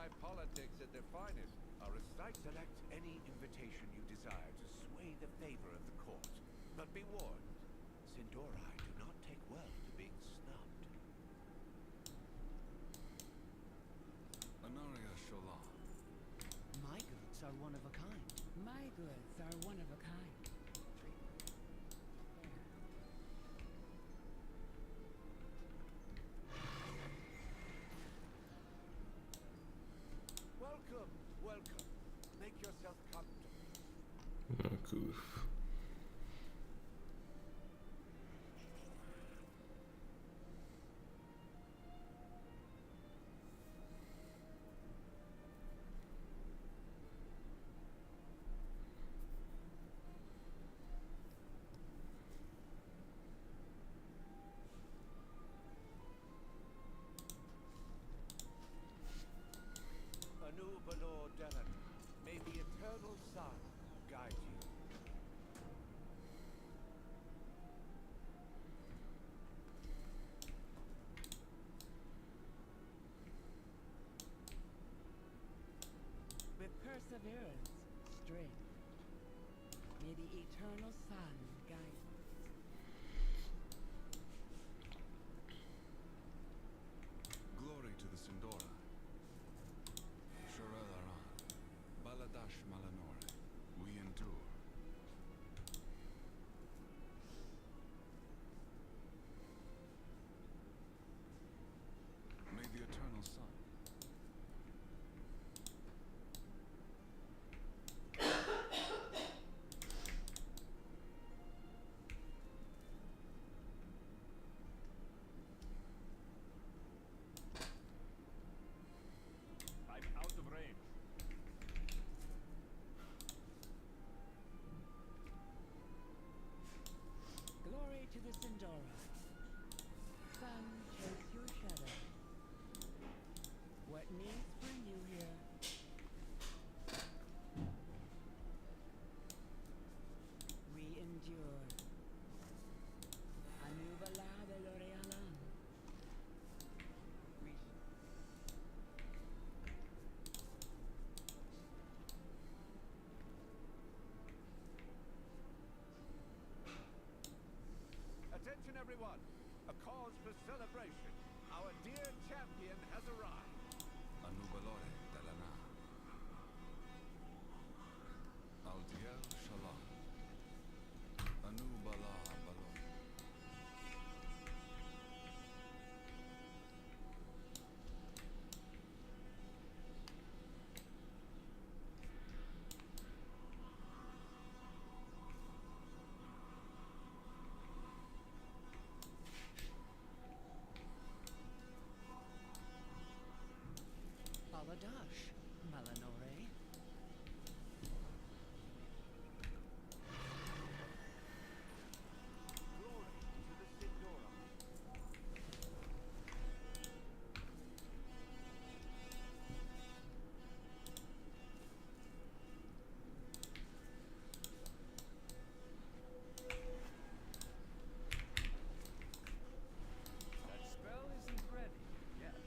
high politics at their finest are a sight. Select any invitation you desire to sway the favor of the court. But be warned, Sindorai do not take well to being snubbed. Anaria Shola. My goods are one of a kind. My goods are one of a kind. Welcome, welcome. Make yourself comfortable. No kurwa. Anu Balor Delan, may the eternal sun guide you. With perseverance, strength, may the eternal sun guide you. Glory to the Sindora. Shorelaran. Baladash Malanore. We endure. May the eternal sun. I'm out of range. Glory to the Sindora. Sun, chase your shadow. What needs bring you here? We endure. Anubala Belorealan. We Attention everyone, a cause for celebration. Our dear champion has arrived. Anubalore Dalana. Aldiel Shalom. Anubala Balor. Baladash, Malanore. Glory to the Sindora. That spell isn't ready yet.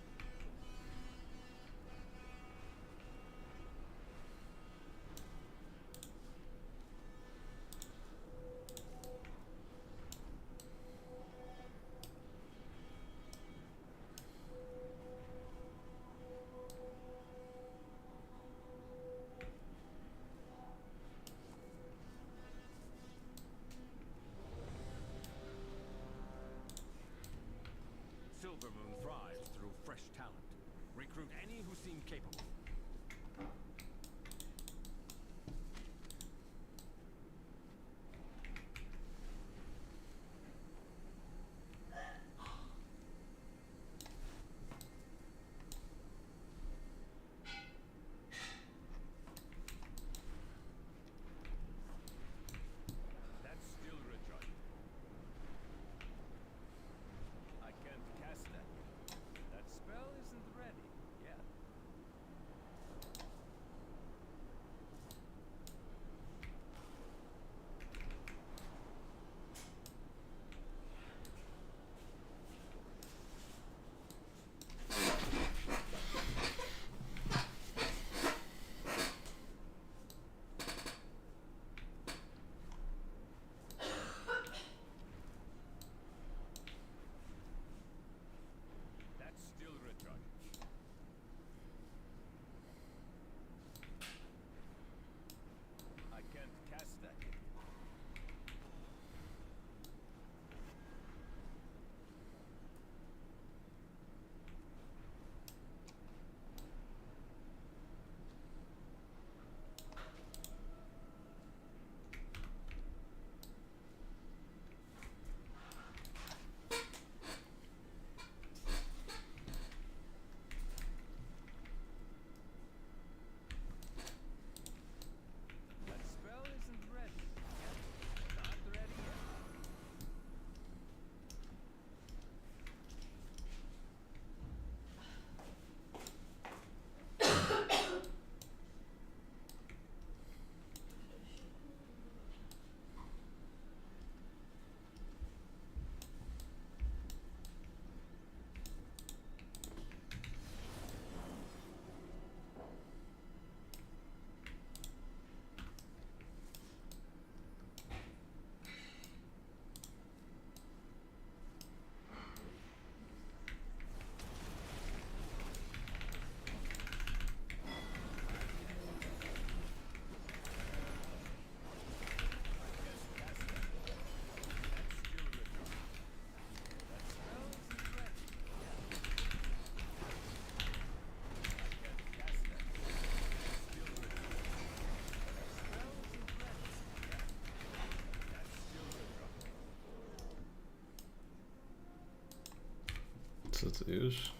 co ty już?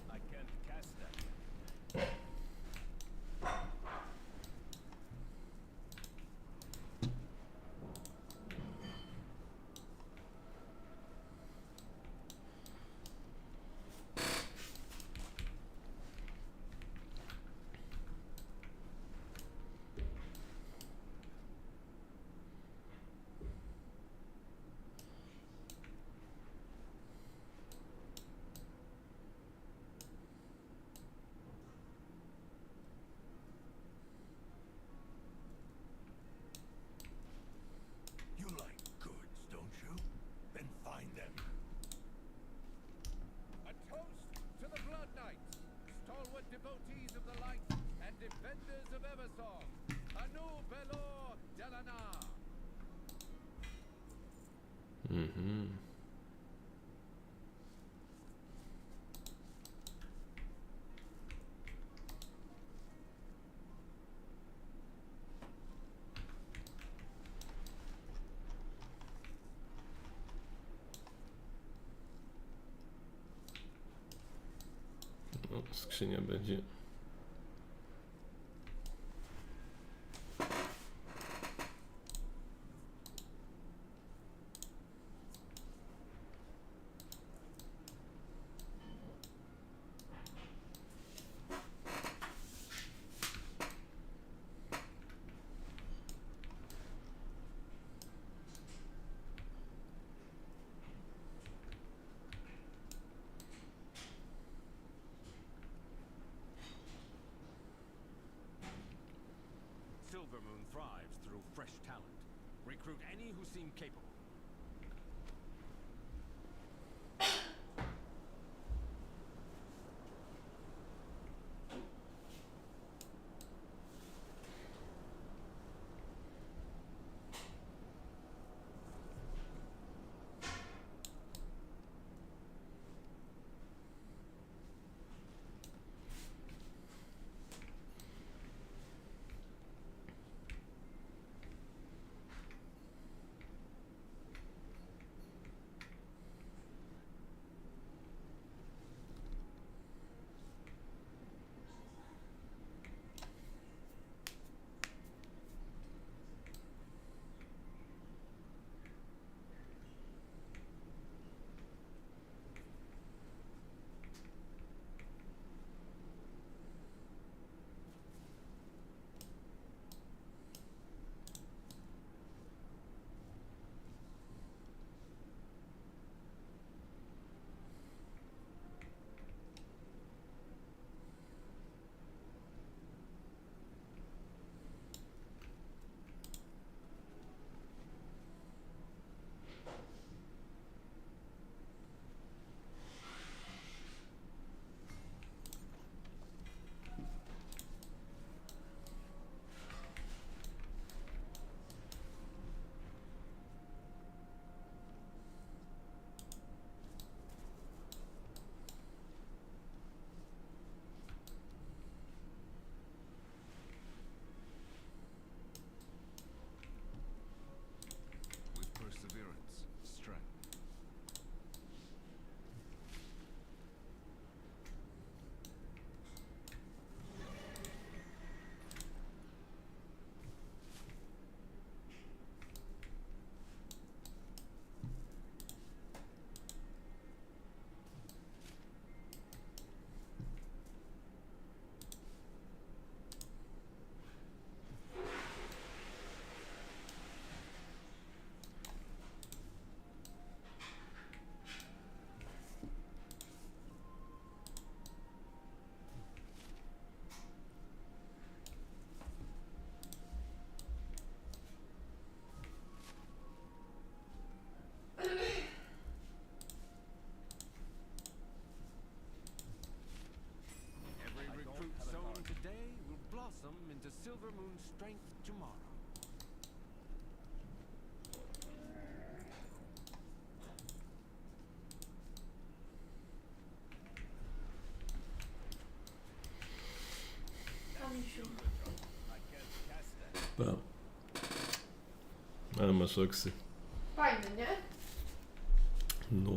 I can't cast that. You like goods, don't you? Then find them. A toast to the Blood Knights, stalwart devotees of the light and defenders of Eversong. Anu Belor Delana. Mhm. No, skrzynia będzie. Silvermoon thrives through fresh talent. Recruit any who seem capable. Ale masz oksy. Fajny, nie? No.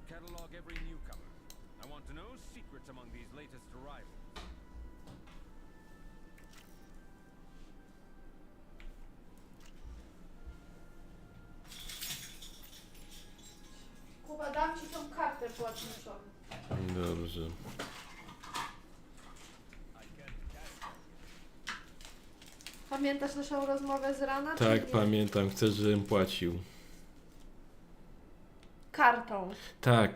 Catalog every newcomer. I want to know secrets among these latest arrivals. Kuba, dam ci tą kartę płatniczą. Dobrze. Pamiętasz naszą rozmowę z rana? czy Tak, nie? pamiętam. Chcesz, żebym płacił. Kartą. Tak.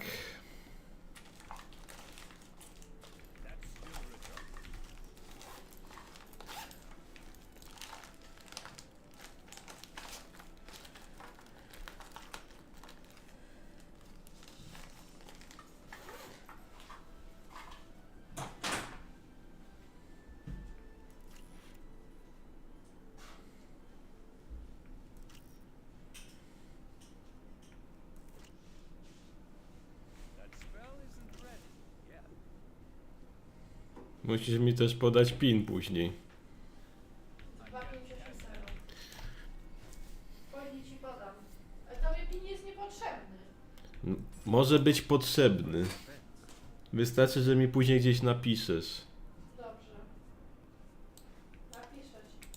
Musisz mi też podać PIN później. 2560. Później ci podam. Ale tobie PIN jest niepotrzebny. Może być potrzebny. Wystarczy, że mi później gdzieś napiszesz. Dobrze. Napiszę ci.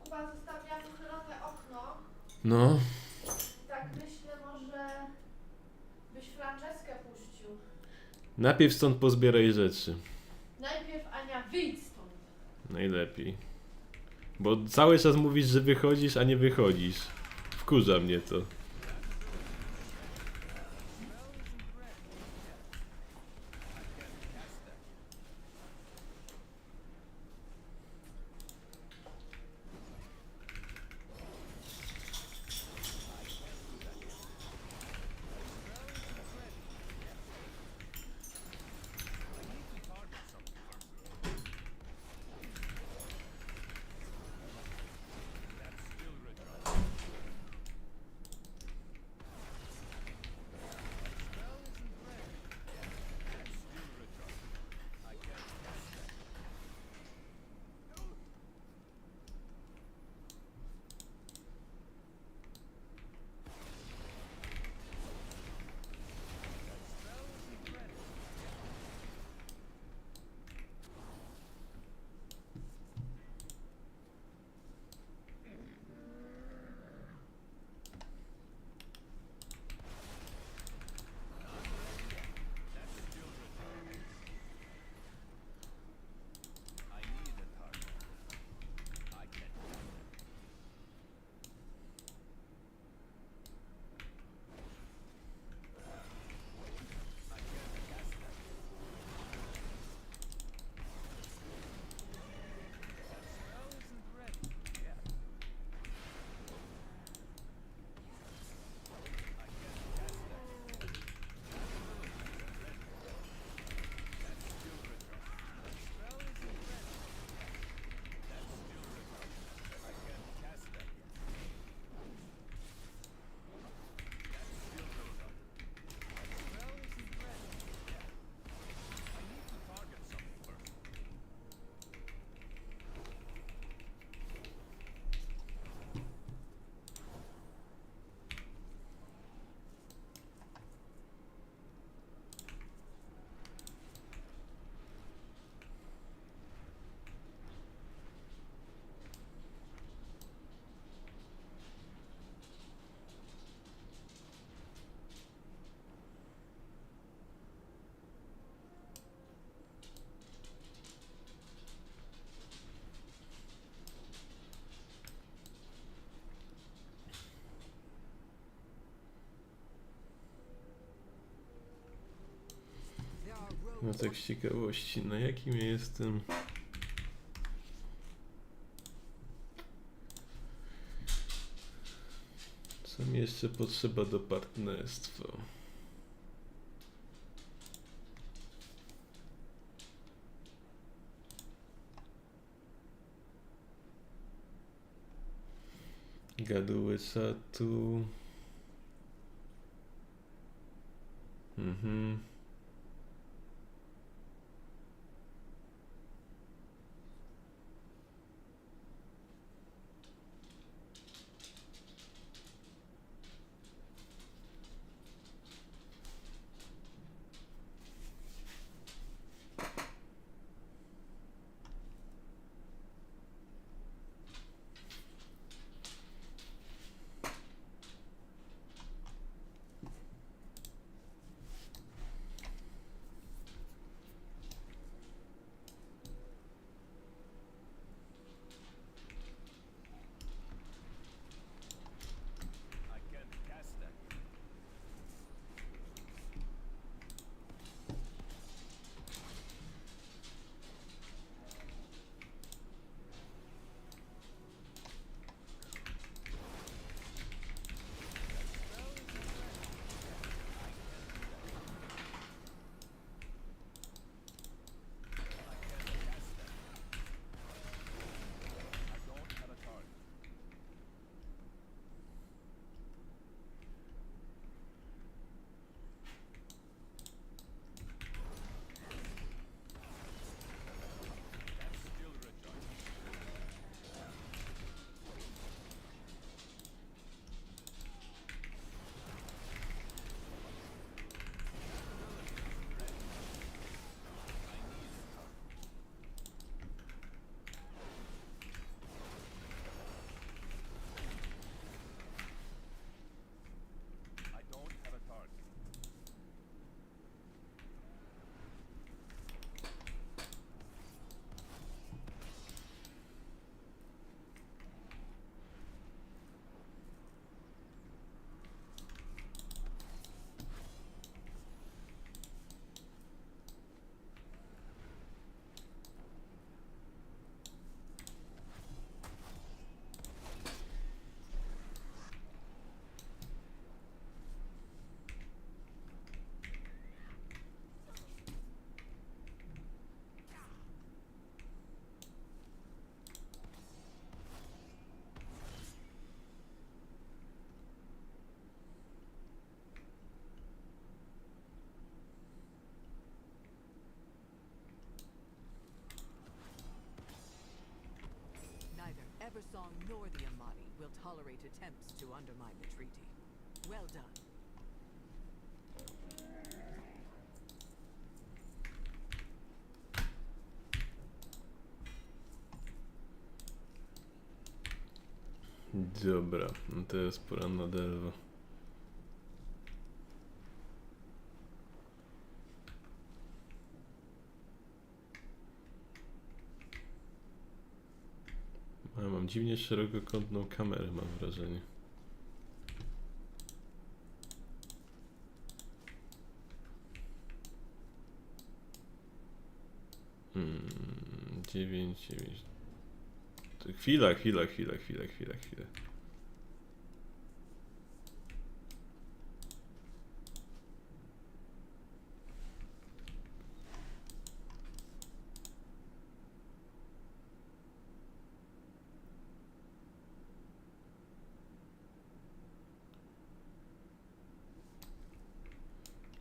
Kuba, zostawiam uchylone okno. No. Tak myślę, może byś Franceskę puścił. Najpierw stąd pozbieraj rzeczy. Najpierw Ania, wyjdź stąd. Najlepiej. Bo cały czas mówisz, że wychodzisz, a nie wychodzisz. Wkurza mnie to. No tak z ciekawości, na jakim ja jestem? Co mi jeszcze potrzeba do partnerstwa? Gaduły czatu. Neither Eversong nor the Amati will tolerate attempts to undermine the treaty. Well done. Dobra, no teraz pora na delwa. A mam dziwnie szerokokątną kamerę, mam wrażenie. Dziewięć. Chwila.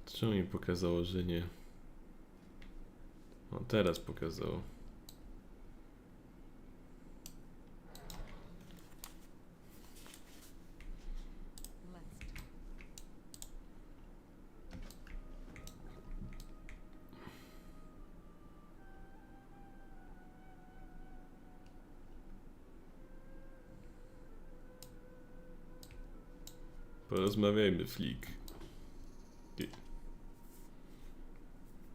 Czemu mi pokazało, że nie? O, teraz pokazało. Porozmawiajmy, Flick.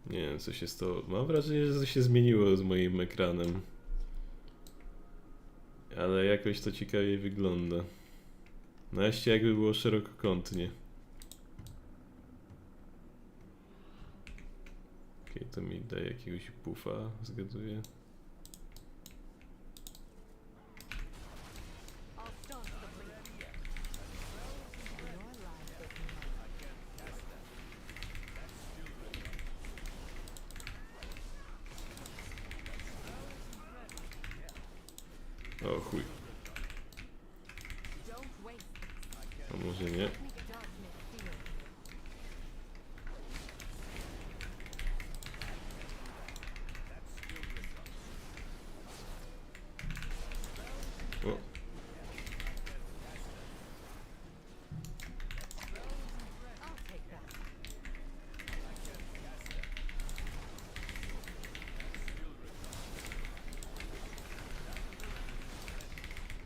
Nie wiem, co się stało. Mam wrażenie, że coś się zmieniło z moim ekranem. Ale jakoś to ciekawie wygląda. Naście jakby było szerokokątnie. Okej, to mi daje jakiegoś buffa, zgaduję. I'll start the blink. Your life is O chuj, don't waste a może nie? darkness fear. O, I'll take that.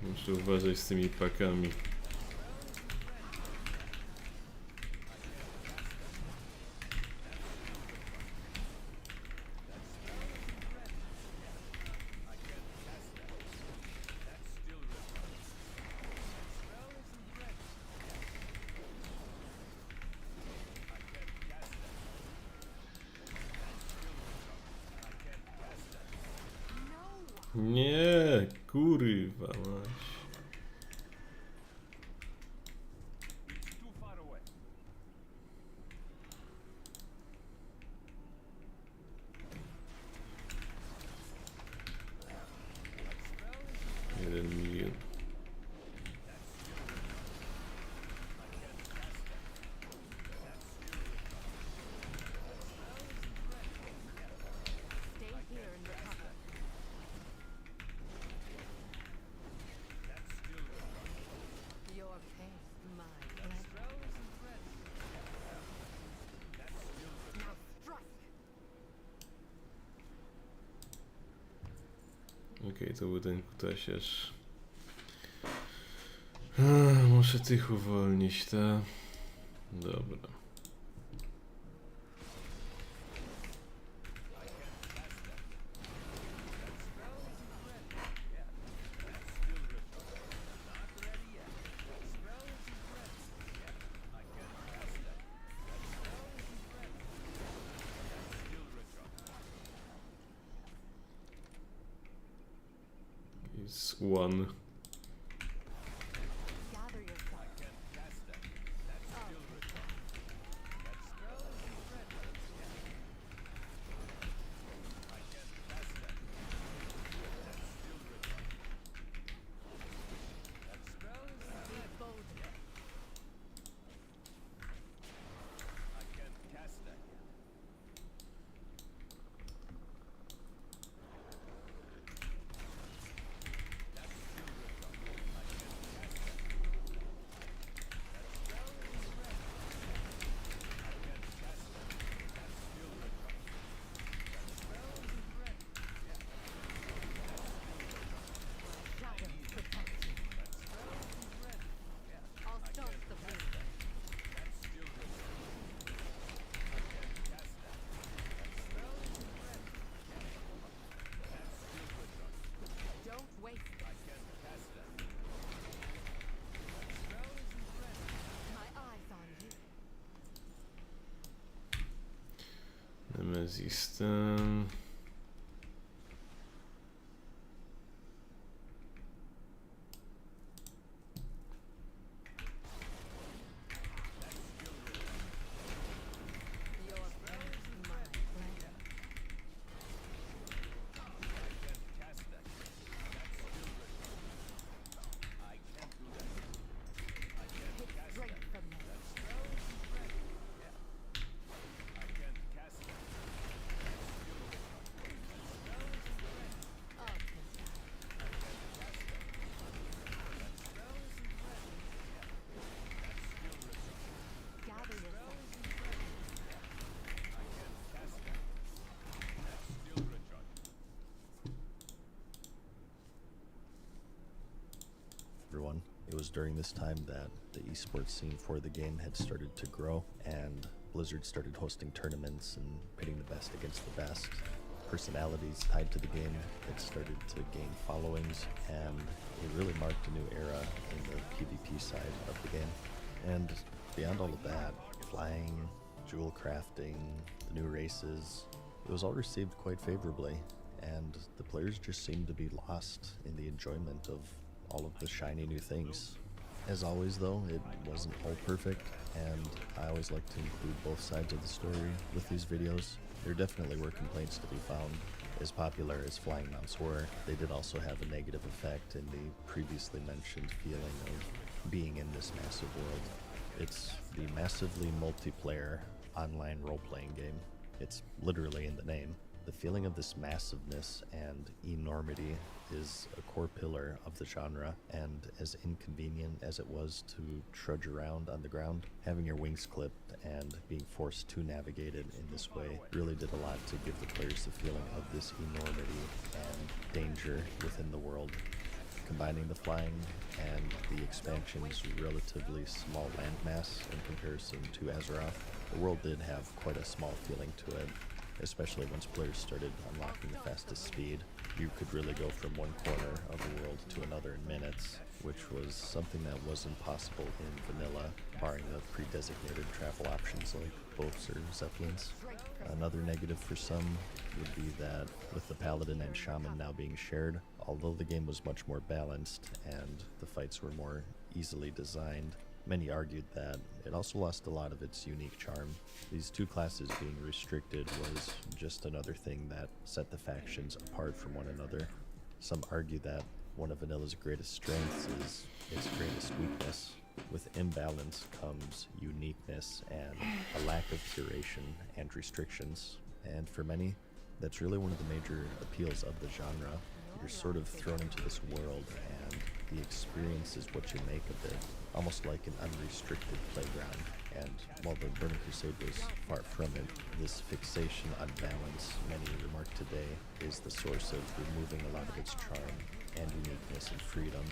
muszę uważać z tymi pakami. Nie, kurwa mać. Too far away. 1 milion. Stay here and recover. Your pace, my pleasure. Now strike. Okej, to był ten kutasiarz. Muszę tych uwolnić, ta. Dobra. It's one. Gather yourself. Be bold. Shadow protect you. I'll start the blink. Don't waste it. My eyes on you. Nemesis ten. Your pace, my pleasure. Take strength from me. I'll take that. Gather yourself. Everyone. It was during this time that the esports scene for the game had started to grow, and Blizzard started hosting tournaments and pitting the best against the best. Personalities tied to the game had started to gain followings, and it really marked a new era in the PvP side of the game. And beyond all of that, flying, jewel crafting, the new races, It was all received quite favorably, and the players just seemed to be lost in the enjoyment of all of the shiny new things. As always though, it wasn't all perfect, and I always like to include both sides of the story with these videos. There definitely were complaints to be found. As popular as flying mounts were, they did also have a negative effect in the previously mentioned feeling of being in this massive world. It's the massively multiplayer online role-playing game. It's literally in the name. The feeling of this massiveness and enormity is a core pillar of the genre, and as inconvenient as it was to trudge around on the ground, having your wings clipped and being forced to navigate it in this way really did a lot to give the players the feeling of this enormity and danger within the world. Combining the flying and the expansion's relatively small landmass in comparison to Azeroth, the world did have quite a small feeling to it. Especially once players started unlocking the fastest speed, you could really go from one corner of the world to another in minutes, which was something that wasn't possible in vanilla, barring the pre-designated travel options like boats or zeppelins. Another negative for some would be that with the paladin and shaman now being shared, although the game was much more balanced and the fights were more easily designed, many argued that it also lost a lot of its unique charm. These two classes being restricted was just another thing that set the factions apart from one another. Some argue that one of Vanilla's greatest strengths is its greatest weakness. With imbalance comes uniqueness and a lack of curation and restrictions. And for many, that's really one of the major appeals of the genre. You're sort of thrown into this world, and the experience is what you make of it, almost like an unrestricted playground. And while the Burning Crusade was far from it, this fixation on balance, many remark today, is the source of removing a lot of its charm and uniqueness and freedom.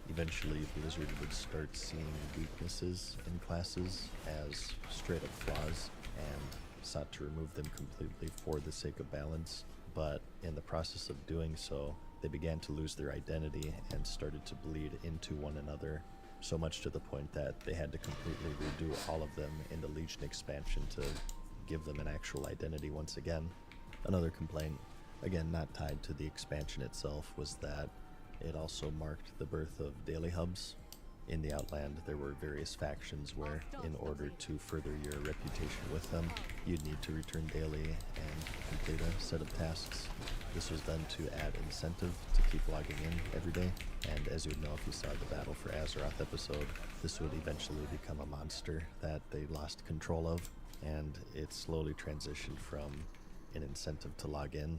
Eventually, Blizzard would start seeing weaknesses in classes as straight-up flaws and sought to remove them completely for the sake of balance. But in the process of doing so, they began to lose their identity and started to bleed into one another, so much to the point that they had to completely redo all of them in the Legion expansion to give them an actual identity once again. Another complaint, again not tied to the expansion itself, was that it also marked the birth of daily hubs. In the Outland, there were various factions where, in order to further your reputation with them, you'd need to return daily and complete a set of tasks. This was done to add incentive to keep logging in every day, and as you'd know if you saw the Battle for Azeroth episode, this would eventually become a monster that they lost control of, and it slowly transitioned from an incentive to log in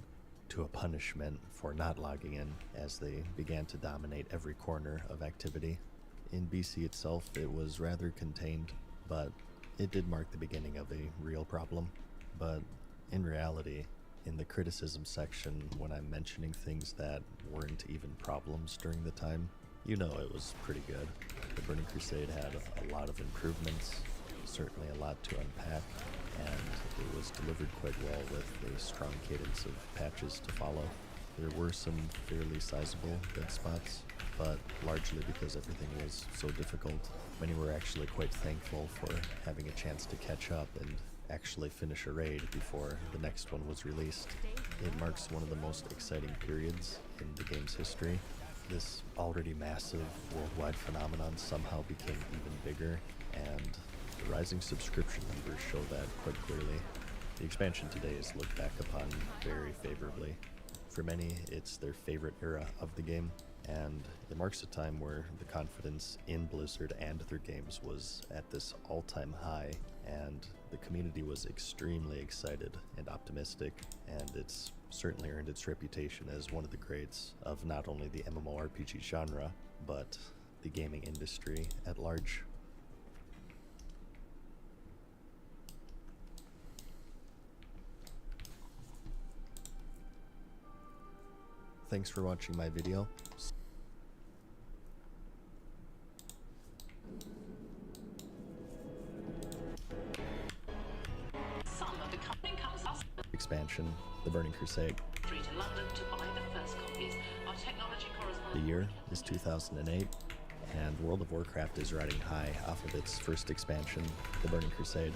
to a punishment for not logging in as they began to dominate every corner of activity. In BC itself, it was rather contained, but it did mark the beginning of a real problem. But in reality, in the criticism section, when I'm mentioning things that weren't even problems during the time, you know it was pretty good. The Burning Crusade had a lot of improvements, certainly a lot to unpack, and it was delivered quite well with a strong cadence of patches to follow. There were some fairly sizable dead spots, but largely because everything was so difficult, many were actually quite thankful for having a chance to catch up and actually finish a raid before the next one was released. It marks one of the most exciting periods in the game's history. This already massive worldwide phenomenon somehow became even bigger, and the rising subscription numbers show that quite clearly. The expansion today is looked back upon very favorably. For many, it's their favorite era of the game, and it marks a time where the confidence in Blizzard and their games was at this all-time high, and the community was extremely excited and optimistic, and it's certainly earned its reputation as one of the greats of not only the MMORPG genre, but the gaming industry at large. Thanks for watching my video. Some of the company comes us Expansion, The Burning Crusade. free to London to buy the first copies. Our technology The correspondent. year is 2008, and World of Warcraft is riding high off of its first expansion, The Burning Crusade.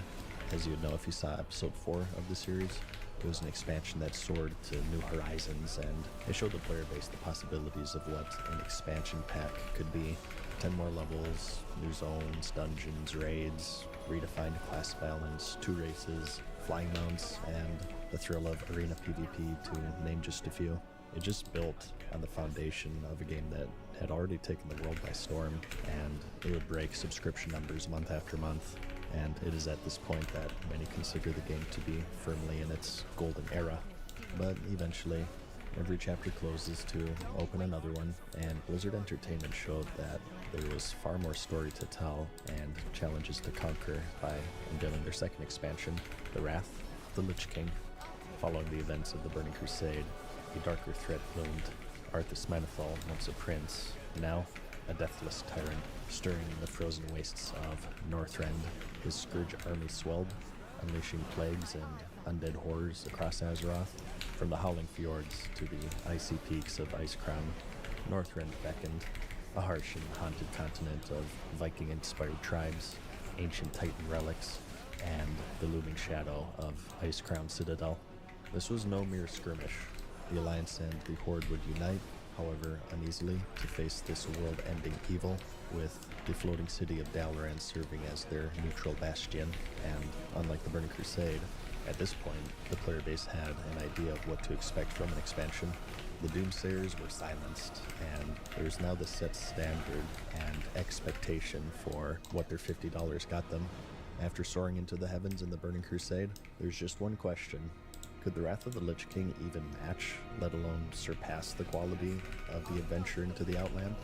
As you'd know if you saw episode 4 of the series, It was an expansion that soared to new horizons, and it showed the player base the possibilities of what an expansion pack could be. 10 more levels, new zones, dungeons, raids, redefined class balance, 2 races, flying mounts, and the thrill of arena PvP, to name just a few. It just built on the foundation of a game that had already taken the world by storm, and it would break subscription numbers month after month. And it is at this point that many consider the game to be firmly in its golden era. But eventually, every chapter closes to open another one, and Blizzard Entertainment showed that there was far more story to tell and challenges to conquer by unveiling their second expansion, The Wrath of the Lich King. Following the events of the Burning Crusade, a darker threat loomed. Arthas Menethil, once a prince, now a deathless tyrant, stirring in the frozen wastes of Northrend. His scourge army swelled, unleashing plagues and undead horrors across Azeroth. From the howling fjords to the icy peaks of Icecrown, Northrend beckoned, a harsh and haunted continent of Viking-inspired tribes, ancient Titan relics, and the looming shadow of Icecrown Citadel. This was no mere skirmish. The Alliance and the Horde would unite, however uneasily, to face this world-ending evil, with the floating city of Dalaran serving as their neutral bastion. And unlike the Burning Crusade, at this point, the player base had an idea of what to expect from an expansion. The Doomsayers were silenced, and there's now the set standard and expectation for what their $50 got them. After soaring into the heavens in the Burning Crusade, there's just one question. Could the Wrath of the Lich King even match, let alone surpass the quality of the adventure into the Outland?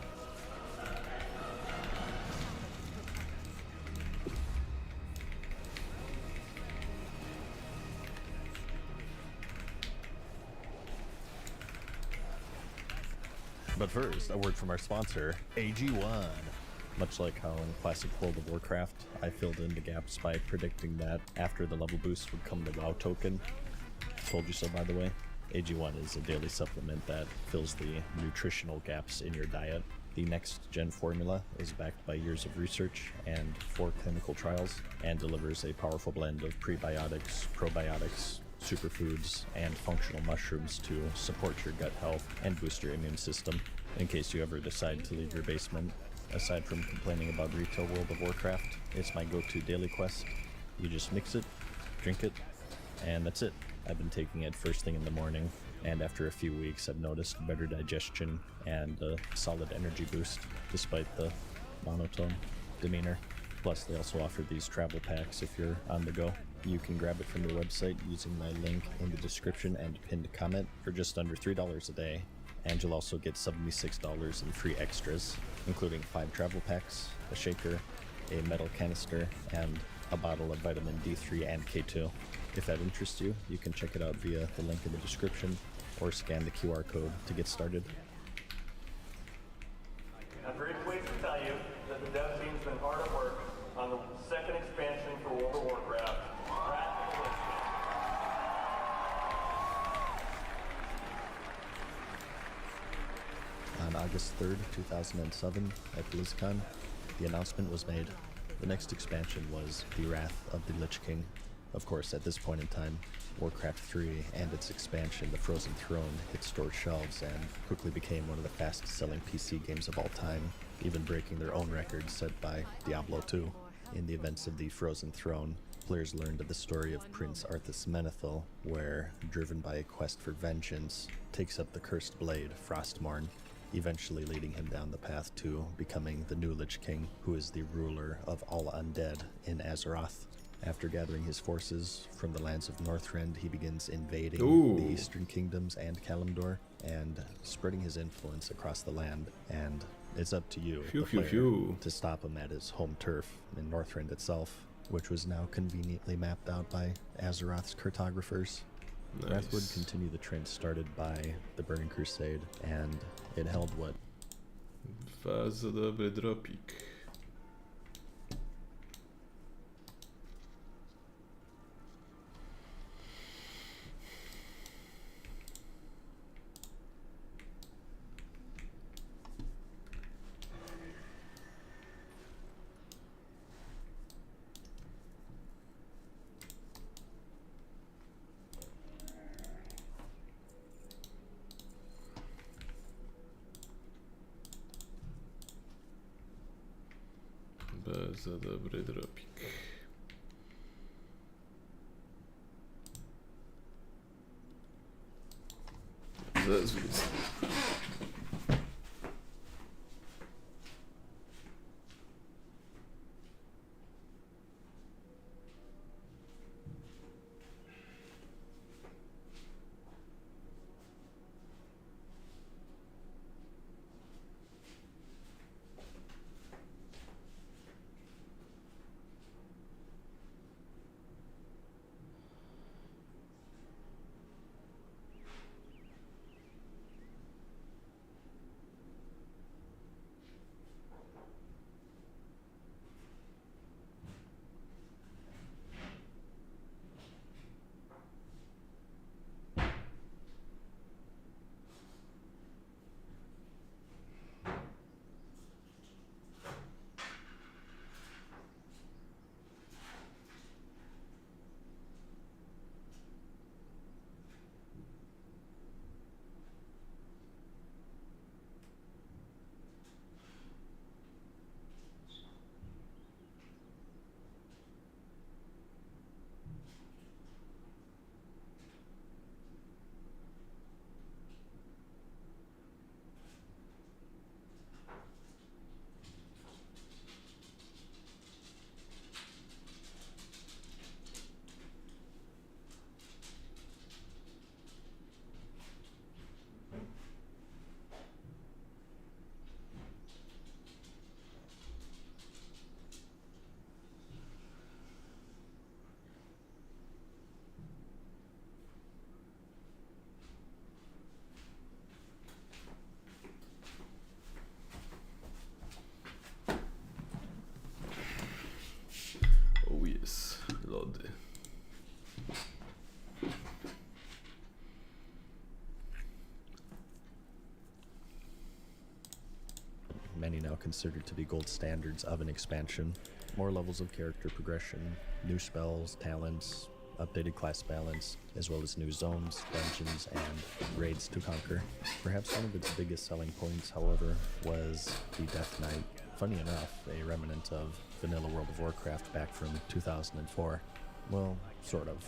But first, a word from our sponsor, AG1. Much like how in classic World of Warcraft, I filled in the gaps by predicting that after the level boost would come the WoW token. Told you so, by the way. AG1 is a daily supplement that fills the nutritional gaps in your diet. The next gen formula is backed by years of research and 4 clinical trials, and delivers a powerful blend of prebiotics, probiotics, superfoods, and functional mushrooms to support your gut health and boost your immune system. In case you ever decide to leave your basement, aside from complaining about retail World of Warcraft, it's my go-to daily quest. You just mix it, drink it, and that's it. I've been taking it first thing in the morning, and after a few weeks I've noticed better digestion and a solid energy boost, despite the monotone demeanor. Plus, they also offer these travel packs if you're on the go. You can grab it from their website using my link in the description and pinned comment for just under $3 a day, and you'll also get $76 in free extras, including 5 travel packs, a shaker, a metal canister, and a bottle of vitamin D3 and K2. If that interests you, you can check it out via the link in the description or scan the QR code to get started. I'm very pleased to tell you that the dev team's been hard at work on the second expansion for World of Warcraft, Wrath of the Lich King. On August 3rd, 2007, at BlizzCon, the announcement was made. The next expansion was The Wrath of the Lich King. Of course, at this point in time, Warcraft 3 and its expansion, The Frozen Throne, hit store shelves and quickly became one of the fastest-selling PC games of all time, even breaking their own record set by Diablo 2. In the events of The Frozen Throne, players learned of the story of Prince Arthas Menethil, where, driven by a quest for vengeance, takes up the cursed blade, Frostmourne, eventually leading him down the path to becoming the new Lich King, who is the ruler of all undead in Azeroth. After gathering his forces from the lands of Northrend, he begins invading the Eastern Kingdoms and Kalimdor, and spreading his influence across the land. And it's up to you, the player, to stop him at his home turf in Northrend itself, which was now conveniently mapped out by Azeroth's cartographers. Nice. Wrath would continue the trend started by the Burning Crusade, and it held what? Bardzo dobry dropik. Bardzo dobry dropik. Zazwyczaj. Oh yes, lody. Many now considered to be gold standards of an expansion. More levels of character progression, new spells, talents, updated class balance, as well as new zones, dungeons, and raids to conquer. Perhaps one of its biggest selling points, however, was the Death Knight. Funny enough, a remnant of vanilla World of Warcraft back from 2004. Well, sort of.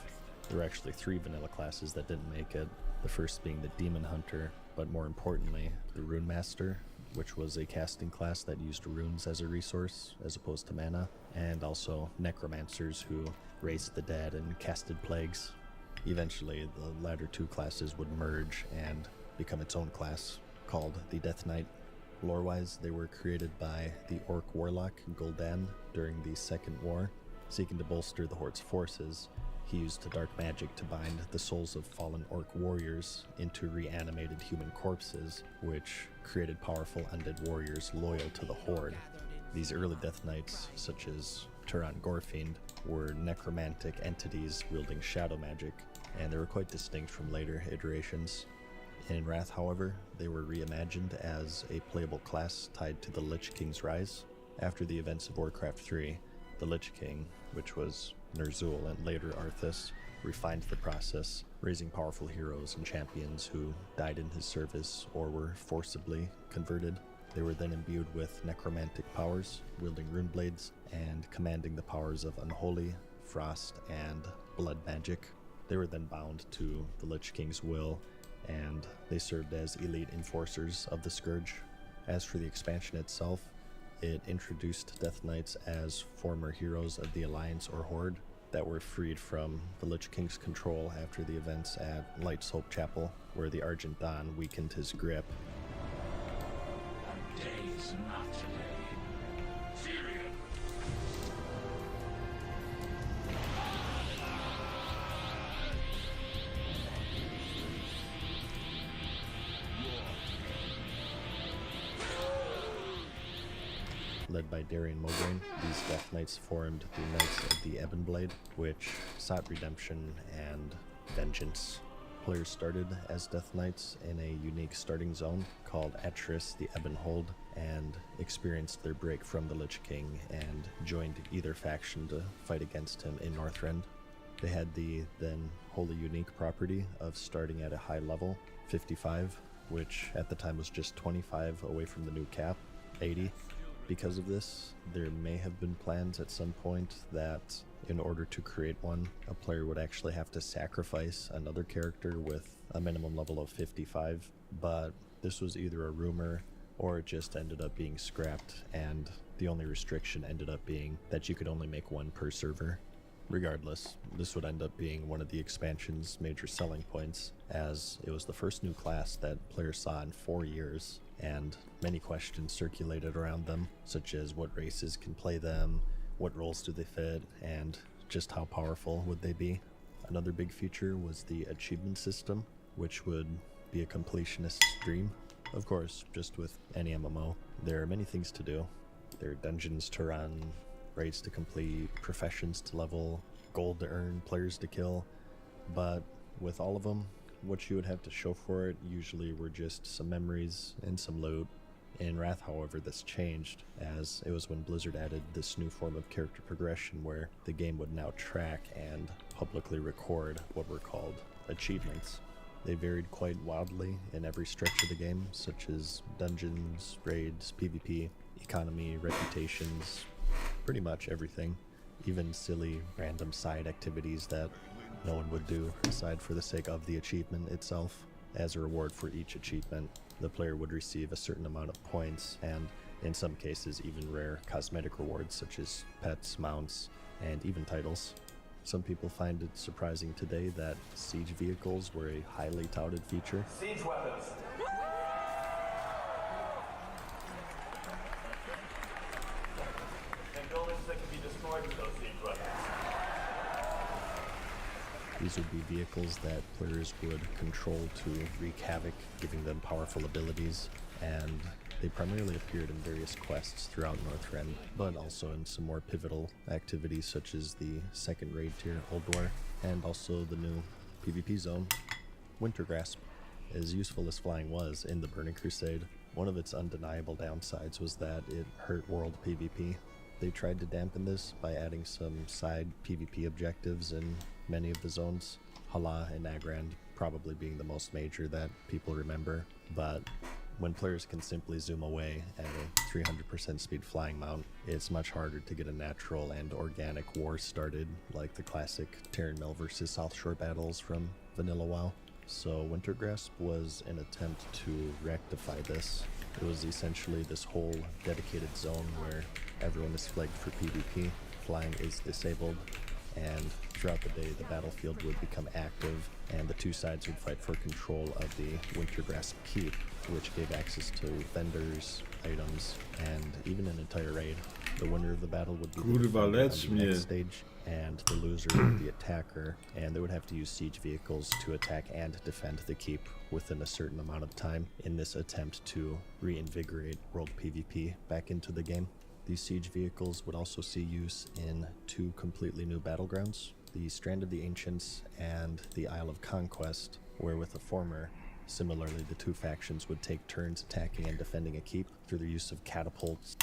There were actually 3 vanilla classes that didn't make it, the first being the Demon Hunter, but more importantly, the Rune Master, which was a casting class that used runes as a resource as opposed to mana, and also necromancers who raised the dead and casted plagues. Eventually, the latter 2 classes would merge and become its own class, called the Death Knight. Lore-wise, they were created by the Orc Warlock Gul'dan during the Second War. Seeking to bolster the Horde's forces, he used dark magic to bind the souls of fallen Orc warriors into reanimated human corpses, which created powerful undead warriors loyal to the Horde. These early Death Knights, such as Turan Gorfiend, were necromantic entities wielding shadow magic, and they were quite distinct from later iterations. In Wrath, however, they were reimagined as a playable class tied to the Lich King's rise. After the events of Warcraft 3, the Lich King, which was Ner'zhul and later Arthas, refined the process, raising powerful heroes and champions who died in his service or were forcibly converted. They were then imbued with necromantic powers, wielding rune blades, and commanding the powers of Unholy, Frost, and Blood magic. They were then bound to the Lich King's will, and they served as elite enforcers of the Scourge. As for the expansion itself, it introduced Death Knights as former heroes of the Alliance or Horde that were freed from the Lich King's control after the events at Light's Hope Chapel, where the Argent Dawn weakened his grip. Days not today. Tyrion! Led by Darian Mograine, these Death Knights formed the Knights of the Ebon Blade, which sought redemption and vengeance. Players started as Death Knights in a unique starting zone called Atris the Ebon Hold, and experienced their break from the Lich King and joined either faction to fight against him in Northrend. They had the then wholly unique property of starting at a high level, 55, which at the time was just 25 away from the new cap, 80. Because of this, there may have been plans at some point that in order to create one, a player would actually have to sacrifice another character with a minimum level of 55, but this was either a rumor or it just ended up being scrapped, and the only restriction ended up being that you could only make one per server. Regardless, this would end up being one of the expansion's major selling points, as it was the first new class that players saw in 4 years, and many questions circulated around them, such as what races can play them, what roles do they fit, and just how powerful would they be. Another big feature was the achievement system, which would be a completionist's dream. Of course, just with any MMO, there are many things to do. There are dungeons to run, raids to complete, professions to level, gold to earn, players to kill, but with all of them, what you would have to show for it usually were just some memories and some loot. In Wrath, however, this changed, as it was when Blizzard added this new form of character progression where the game would now track and publicly record what were called achievements. They varied quite wildly in every stretch of the game, such as dungeons, raids, PvP, economy, reputations, pretty much everything. Even silly, random side activities that no one would do aside for the sake of the achievement itself. As a reward for each achievement, the player would receive a certain amount of points, and in some cases even rare cosmetic rewards such as pets, mounts, and even titles. Some people find it surprising today that siege vehicles were a highly touted feature. Siege weapons. And buildings that can be destroyed with those siege weapons. These would be vehicles that players would control to wreak havoc, giving them powerful abilities, and they primarily appeared in various quests throughout Northrend, but also in some more pivotal activities such as the second raid tier, Old War, and also the new PvP zone, Wintergrasp. As useful as flying was in the Burning Crusade, one of its undeniable downsides was that it hurt world PvP. They tried to dampen this by adding some side PvP objectives in many of the zones, Hala and Nagrand probably being the most major that people remember, but when players can simply zoom away at a 300% speed flying mount, it's much harder to get a natural and organic war started, like the classic Terran Mel versus South Shore battles from Vanilla WoW. So Wintergrasp was an attempt to rectify this. It was essentially this whole dedicated zone where everyone is flagged for PvP, flying is disabled, and throughout the day the battlefield would become active and the two sides would fight for control of the Wintergrasp Keep, which gave access to vendors, items, and even an entire raid. The winner of the battle would be the defender on the next stage, and the loser would be the attacker, and they would have to use siege vehicles to attack and defend the keep within a certain amount of time in this attempt to reinvigorate world PvP back into the game. These siege vehicles would also see use in two completely new battlegrounds, the Strand of the Ancients and the Isle of Conquest, where with the former, similarly the two factions would take turns attacking and defending a keep through the use of catapults.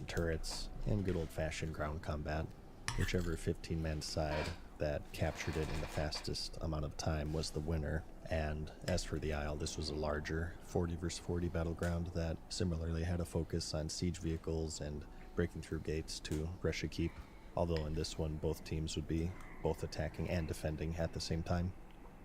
turrets, and good old-fashioned ground combat. Whichever 15-man side that captured it in the fastest amount of time was the winner. And as for the Isle, this was a larger 40 versus 40 battleground that similarly had a focus on siege vehicles and breaking through gates to rush a keep, although in this one both teams would be both attacking and defending at the same time.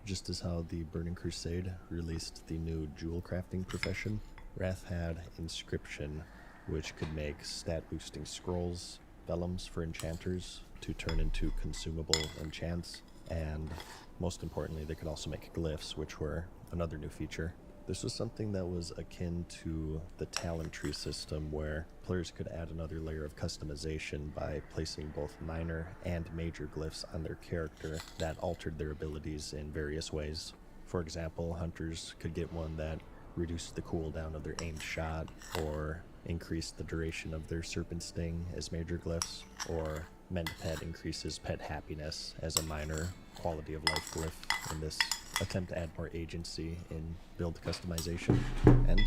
Just as how the Burning Crusade released the new jewel crafting profession, Wrath had Inscription, which could make stat-boosting scrolls, vellums for enchanters to turn into consumable enchants, and most importantly, they could also make glyphs, which were another new feature. This was something that was akin to the talent tree system, where players could add another layer of customization by placing both minor and major glyphs on their character that altered their abilities in various ways. For example, hunters could get one that reduced the cooldown of their aimed shot, or increased the duration of their serpent sting as major glyphs, or Mend Pet increases pet happiness as a minor quality of life glyph in this attempt to add more agency in build customization. And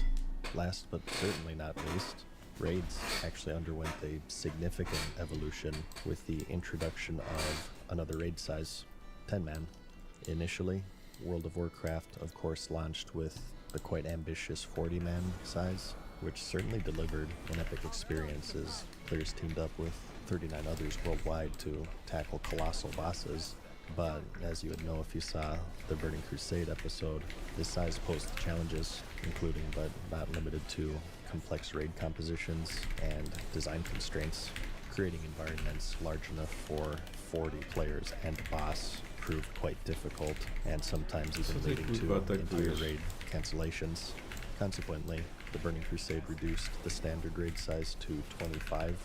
last but certainly not least, raids actually underwent a significant evolution with the introduction of another raid size, 10-man. Initially, World of Warcraft of course launched with the quite ambitious 40-man size, which certainly delivered an epic experience as players teamed up with 39 others worldwide to tackle colossal bosses. But as you would know if you saw the Burning Crusade episode, this size posed challenges, including but not limited to complex raid compositions and design constraints. Creating environments large enough for 40 players and a boss proved quite difficult, and sometimes even leading to entire raid cancellations. Consequently, the Burning Crusade reduced the standard raid size to 25.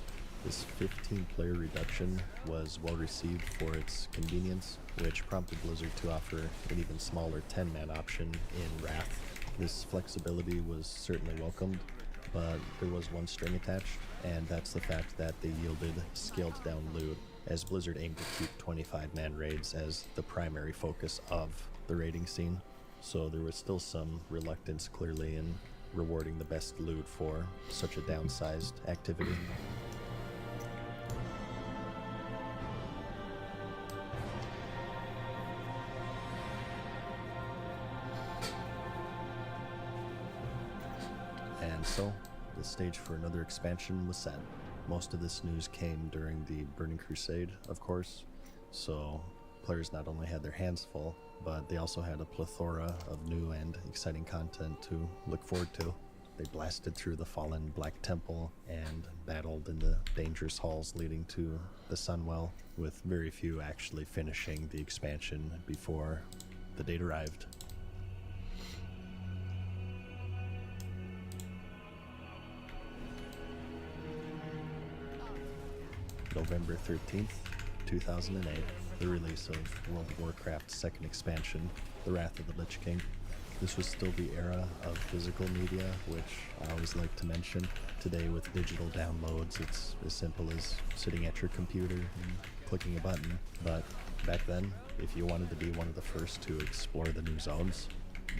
This 15-player reduction was well received for its convenience, which prompted Blizzard to offer an even smaller 10-man option in Wrath. This flexibility was certainly welcomed, but there was one string attached, and that's the fact that they yielded scaled-down loot, as Blizzard aimed to keep 25-man raids as the primary focus of the raiding scene. So there was still some reluctance clearly in rewarding the best loot for such a downsized activity. And so, the stage for another expansion was set. Most of this news came during the Burning Crusade, of course, so players not only had their hands full, but they also had a plethora of new and exciting content to look forward to. They blasted through the fallen Black Temple and battled in the dangerous halls leading to the Sunwell, with very few actually finishing the expansion before the date arrived. November 13th, 2008, the release of World of Warcraft's second expansion, The Wrath of the Lich King. This was still the era of physical media, which I always like to mention. Today with digital downloads, it's as simple as sitting at your computer and clicking a button. But back then, if you wanted to be one of the first to explore the new zones,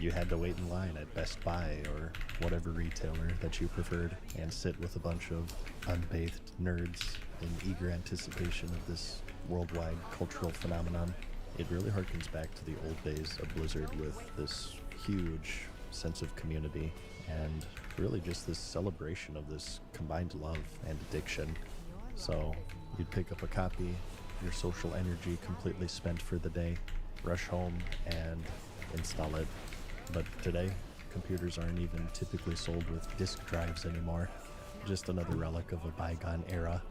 you had to wait in line at Best Buy or whatever retailer that you preferred and sit with a bunch of unbathed nerds in eager anticipation of this worldwide cultural phenomenon. It really harkens back to the old days of Blizzard with this huge sense of community and really just this celebration of this combined love and addiction. So you'd pick up a copy, your social energy completely spent for the day, rush home and install it. But today, computers aren't even typically sold with disk drives anymore, just another relic of a bygone era.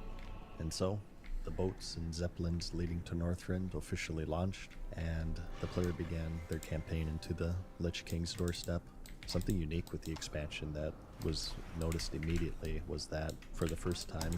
And so, the boats and zeppelins leading to Northrend officially launched, and the player began their campaign into the Lich King's doorstep. Something unique with the expansion that was noticed immediately was that, for the first time,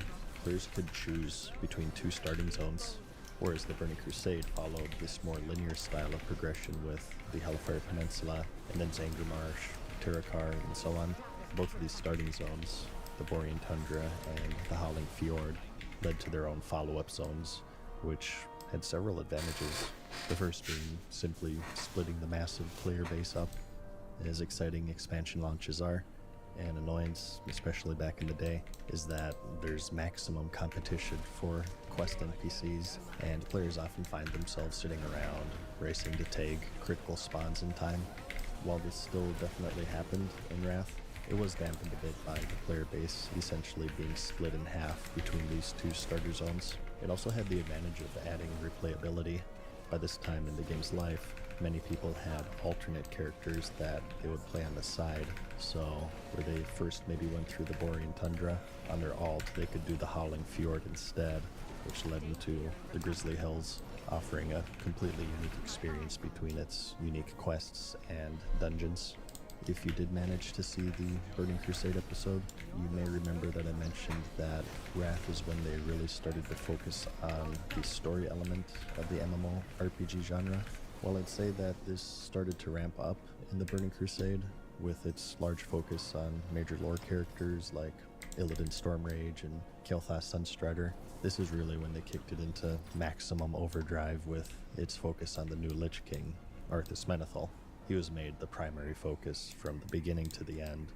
players could choose between two starting zones, whereas the Burning Crusade followed this more linear style of progression with the Hellfire Peninsula, and then Zangarmarsh, Terakar, and so on. Both of these starting zones, the Borean Tundra and the Howling Fjord, led to their own follow-up zones, which had several advantages. The first being simply splitting the massive player base up. As exciting expansion launches are, and annoyance, especially back in the day, is that there's maximum competition for quest NPCs, and players often find themselves sitting around racing to take critical spawns in time. While this still definitely happened in Wrath, it was dampened a bit by the player base essentially being split in half between these two starter zones. It also had the advantage of adding replayability. By this time in the game's life, many people had alternate characters that they would play on the side. So where they first maybe went through the Borean Tundra, on their alt they could do the Howling Fjord instead, which led into the Grizzly Hills, offering a completely unique experience between its unique quests and dungeons. If you did manage to see the Burning Crusade episode, you may remember that I mentioned that Wrath is when they really started to focus on the story element of the MMORPG genre. Well, I'd say that this started to ramp up in the Burning Crusade, with its large focus on major lore characters like Illidan Stormrage and Kael'thas Sunstrider. This is really when they kicked it into maximum overdrive with its focus on the new Lich King, Arthas Menethil. He was made the primary focus from the beginning to the end,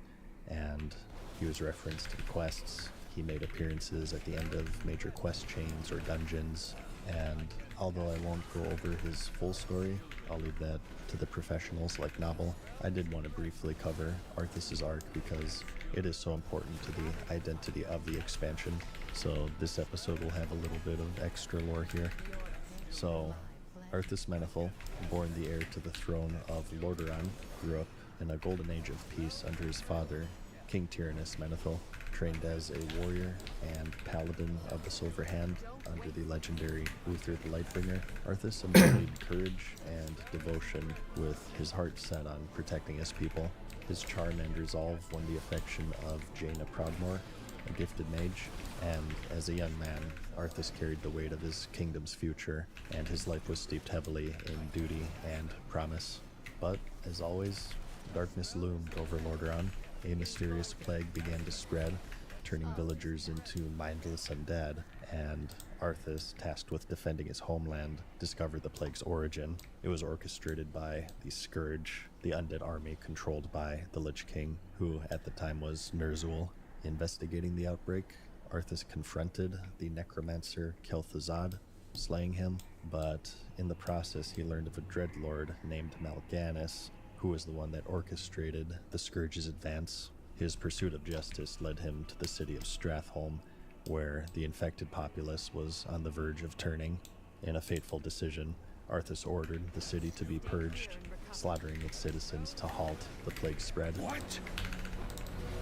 and he was referenced in quests. He made appearances at the end of major quest chains or dungeons, and although I won't go over his full story, I'll leave that to the professionals like Novel. I did want to briefly cover Arthas' arc because it is so important to the identity of the expansion, so this episode will have a little bit of extra lore here. So, Arthas Menethil, born the heir to the throne of Lordaeron, grew up in a golden age of peace under his father, King Tyrannus Menethil, trained as a warrior and paladin of the Silver Hand under the legendary Uther the Lightbringer. Arthas embodied courage and devotion, with his heart set on protecting his people. His charm and resolve won the affection of Jaina Proudmoore, a gifted mage, and as a young man, Arthas carried the weight of his kingdom's future, and his life was steeped heavily in duty and promise. But, as always, darkness loomed over Lordaeron. A mysterious plague began to spread, turning villagers into mindless undead, and Arthas, tasked with defending his homeland, discovered the plague's origin. It was orchestrated by the Scourge, the undead army controlled by the Lich King, who at the time was Ner'zhul. Investigating the outbreak, Arthas confronted the necromancer Kel'Thuzad, slaying him, but in the process he learned of a dreadlord named Mal'Ganis, who was the one that orchestrated the Scourge's advance. His pursuit of justice led him to the city of Stratholme, where the infected populace was on the verge of turning. In a fateful decision, Arthas ordered the city to be purged, slaughtering its citizens to halt the plague spread. What?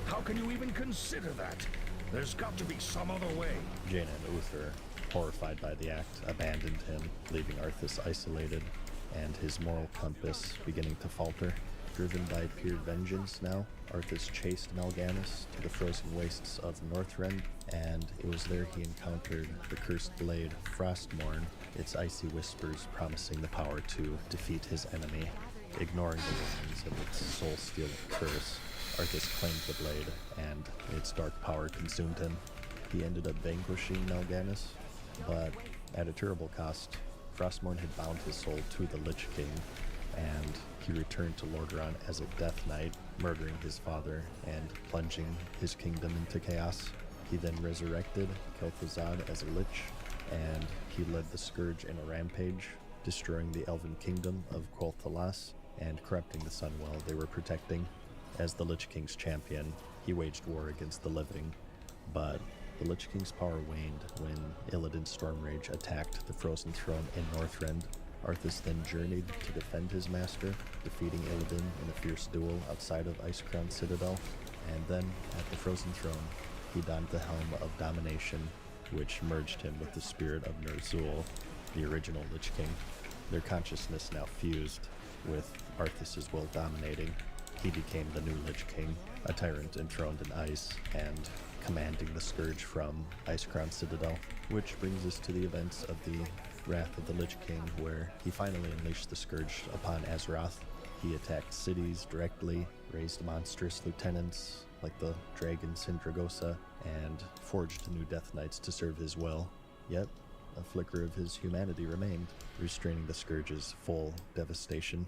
How can you even consider that? There's got to be some other way. Jaina and Uther, horrified by the act, abandoned him, leaving Arthas isolated, and his moral compass beginning to falter. Driven by pure vengeance now, Arthas chased Mal'Ganis to the frozen wastes of Northrend, and it was there he encountered the cursed blade Frostmourne, its icy whispers promising the power to defeat his enemy. Ignoring the warnings of its soul-stealing curse, Arthas claimed the blade, and its dark power consumed him. He ended up vanquishing Mal'Ganis, but at a terrible cost. Frostmourne had bound his soul to the Lich King, and he returned to Lordaeron as a Death Knight, murdering his father and plunging his kingdom into chaos. He then resurrected Kel'Thuzad as a Lich, and he led the Scourge in a rampage, destroying the elven kingdom of Quel'Thalas and corrupting the Sunwell they were protecting. As the Lich King's champion, he waged war against the living, but the Lich King's power waned when Illidan Stormrage attacked the Frozen Throne in Northrend. Arthas then journeyed to defend his master, defeating Illidan in a fierce duel outside of Icecrown Citadel, and then, at the Frozen Throne, he donned the Helm of Domination, which merged him with the spirit of Ner'zhul, the original Lich King. Their consciousness now fused, with Arthas' will dominating. He became the new Lich King, a tyrant enthroned in ice, and commanding the Scourge from Icecrown Citadel, which brings us to the events of the Wrath of the Lich King, where he finally unleashed the Scourge upon Azeroth. He attacked cities directly, raised monstrous lieutenants like the dragon Sindragosa, and forged new Death Knights to serve his will. Yet, a flicker of his humanity remained, restraining the Scourge's full devastation.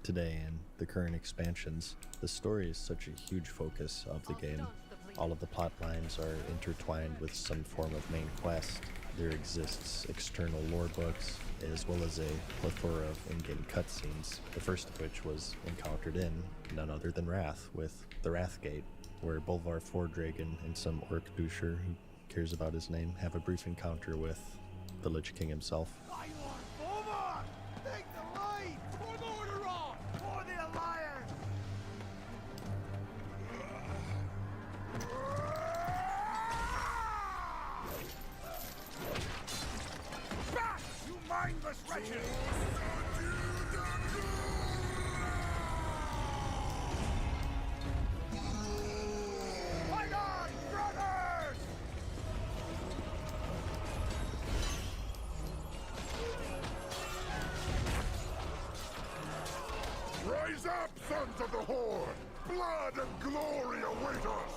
Today, in the current expansions, the story is such a huge focus of the game. All of the plot lines are intertwined with some form of main quest. There exists external lore books, as well as a plethora of in-game cutscenes, the first of which was encountered in none other than Wrath, with the Wrathgate, where Bolvar Fordragon and some orc doucher who cares about his name have a brief encounter with the Lich King himself. Take the lead! For the order on! For the Alliance! Back, you mindless wretches! Fight on, brothers! Rise up, sons of the Horde! Blood and glory await us!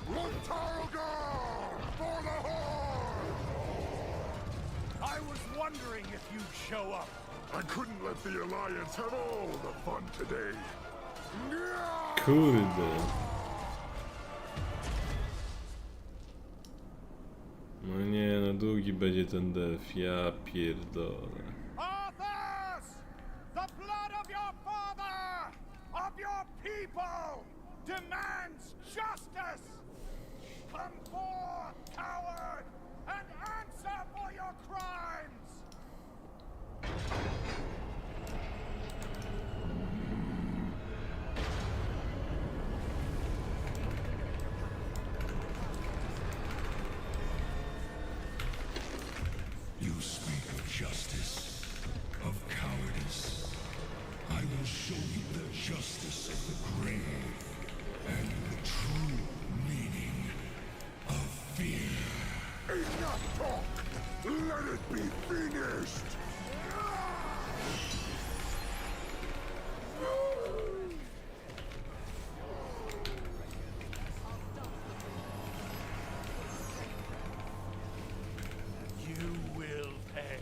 Luntargar! For the Horde! I was wondering if you'd show up. I couldn't let the Alliance have all the fun today. Kurde. No nie, no długi będzie ten delf, ja pierdolę. Arthas! The blood of your father! Of your people! Demands justice! Come forth, coward! And answer for your crimes! You speak of justice, of cowardice. I will show you the justice of the grave and the true meaning of fear. Enough talk! Let it be finished! You will pay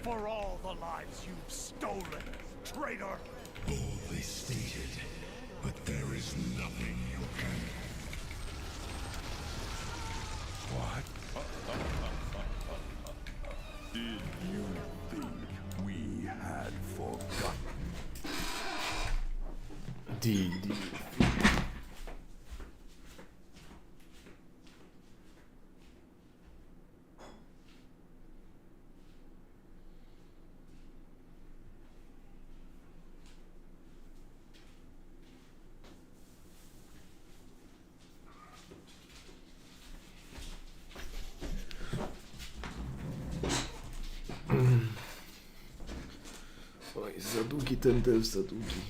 for all the lives you've stolen, traitor! Boldly stated, but there is nothing you can... What? Did you think we had forgotten? Did. Oj, za długi ten delf, za długi.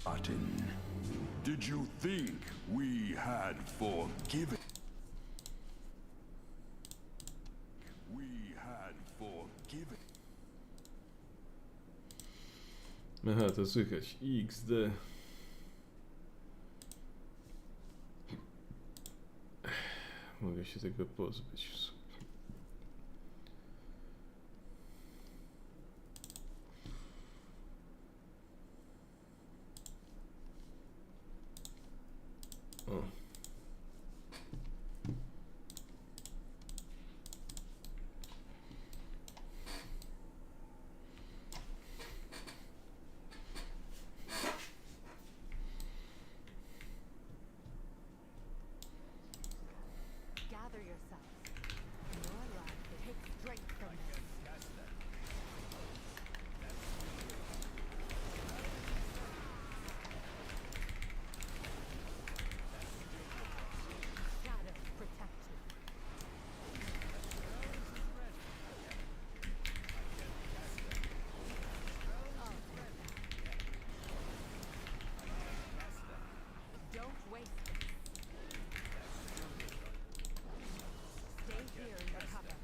Martin, did you think we had forgiven? We had forgiven. Aha, to słychać. XD. Mogę się tego pozbyć w sumie. O. Gather yourselves. Your life takes strength from this. Shadow protect you. Don't waste it. Stay here in the cover.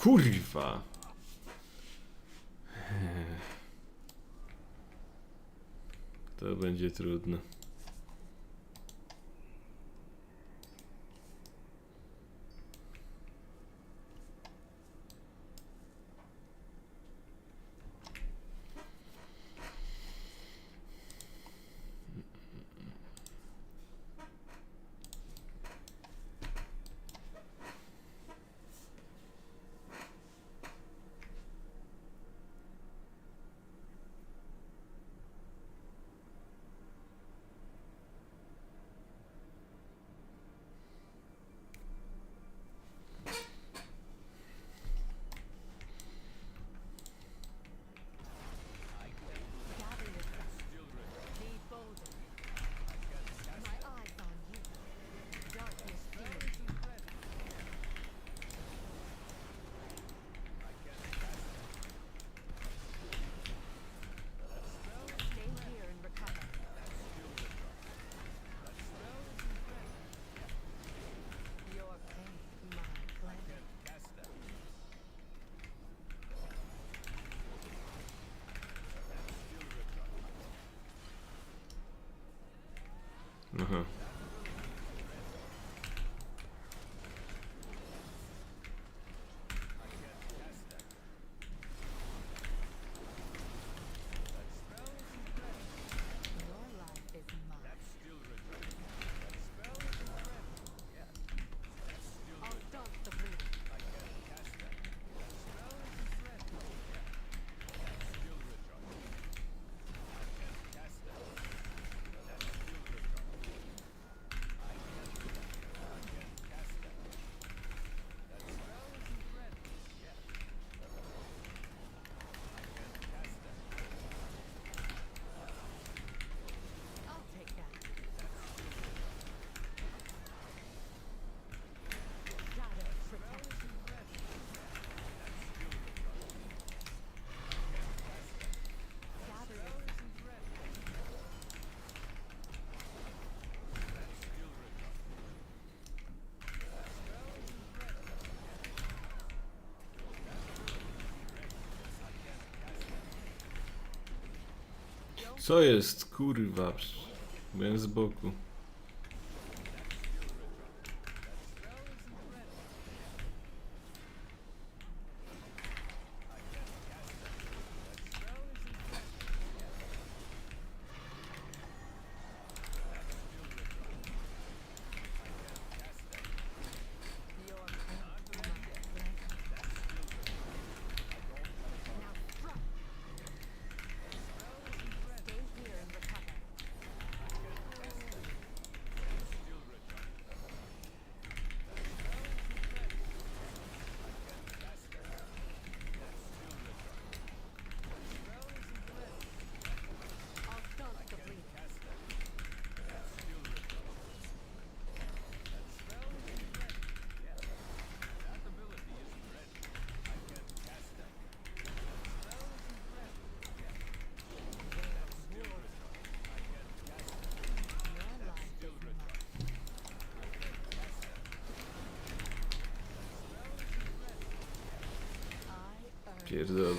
Kurwa. To będzie trudne. Aha. Co jest, kurwa? Byłem z boku. Pierdolę.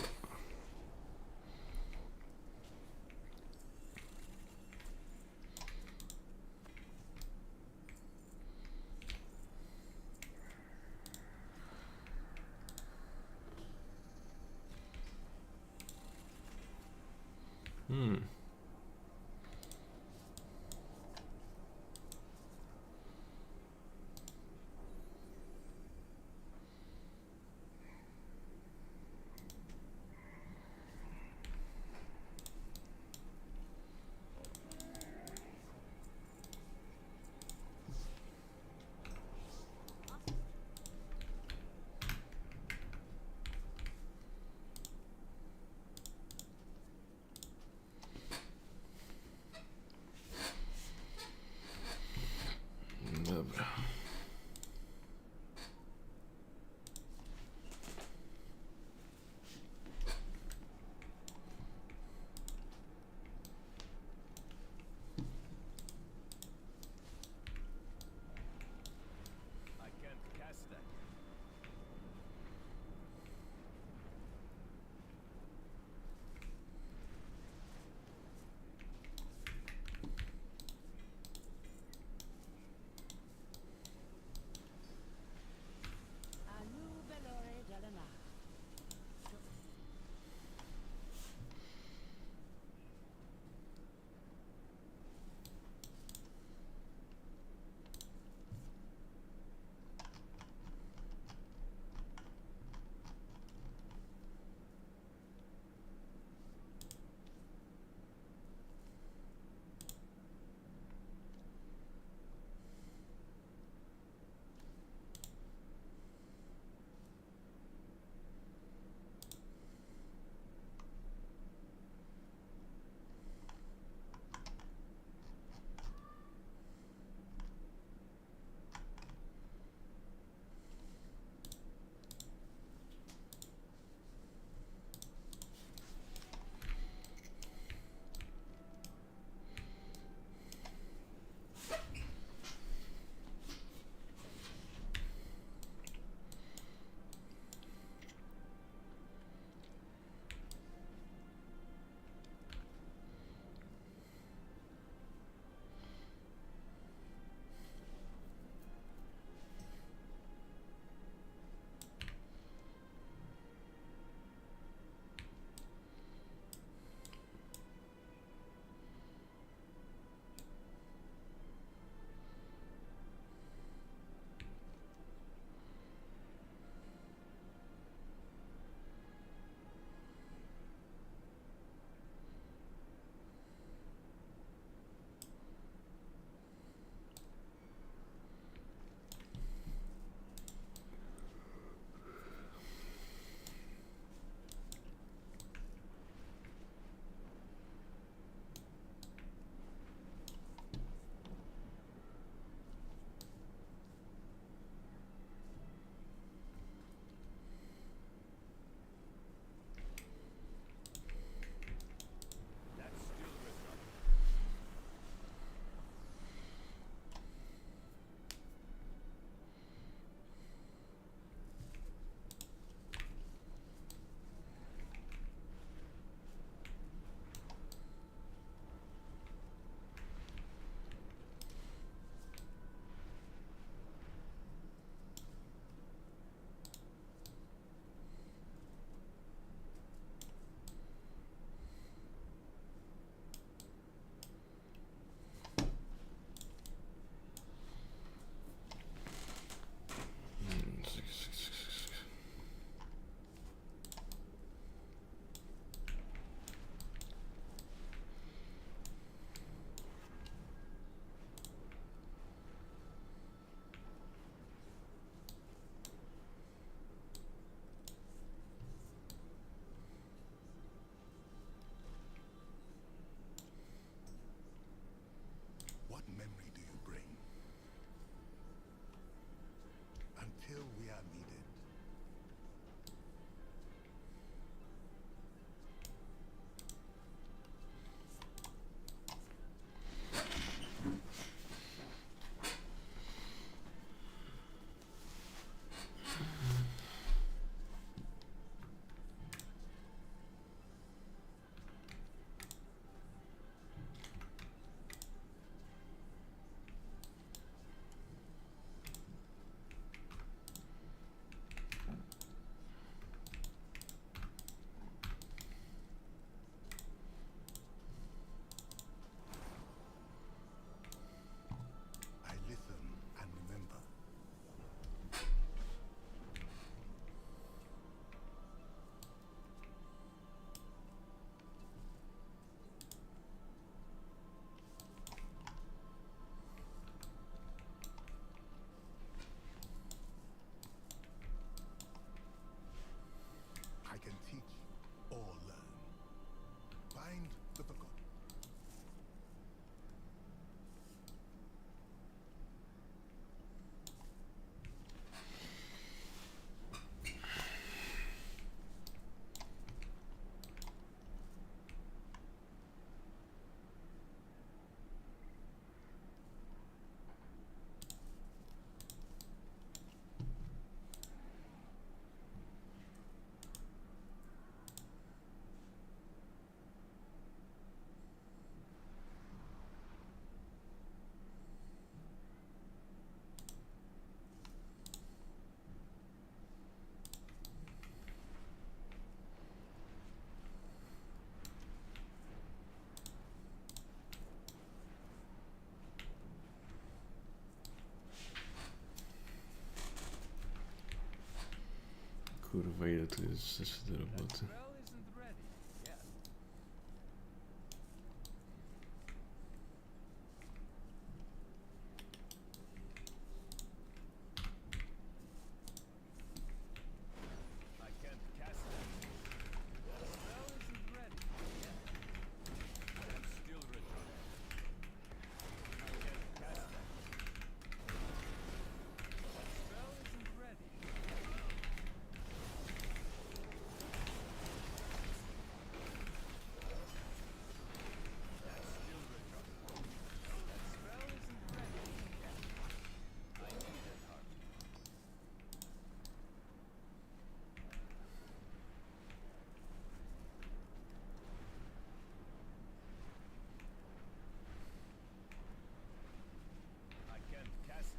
Kurwa, ile tu jest jeszcze do roboty.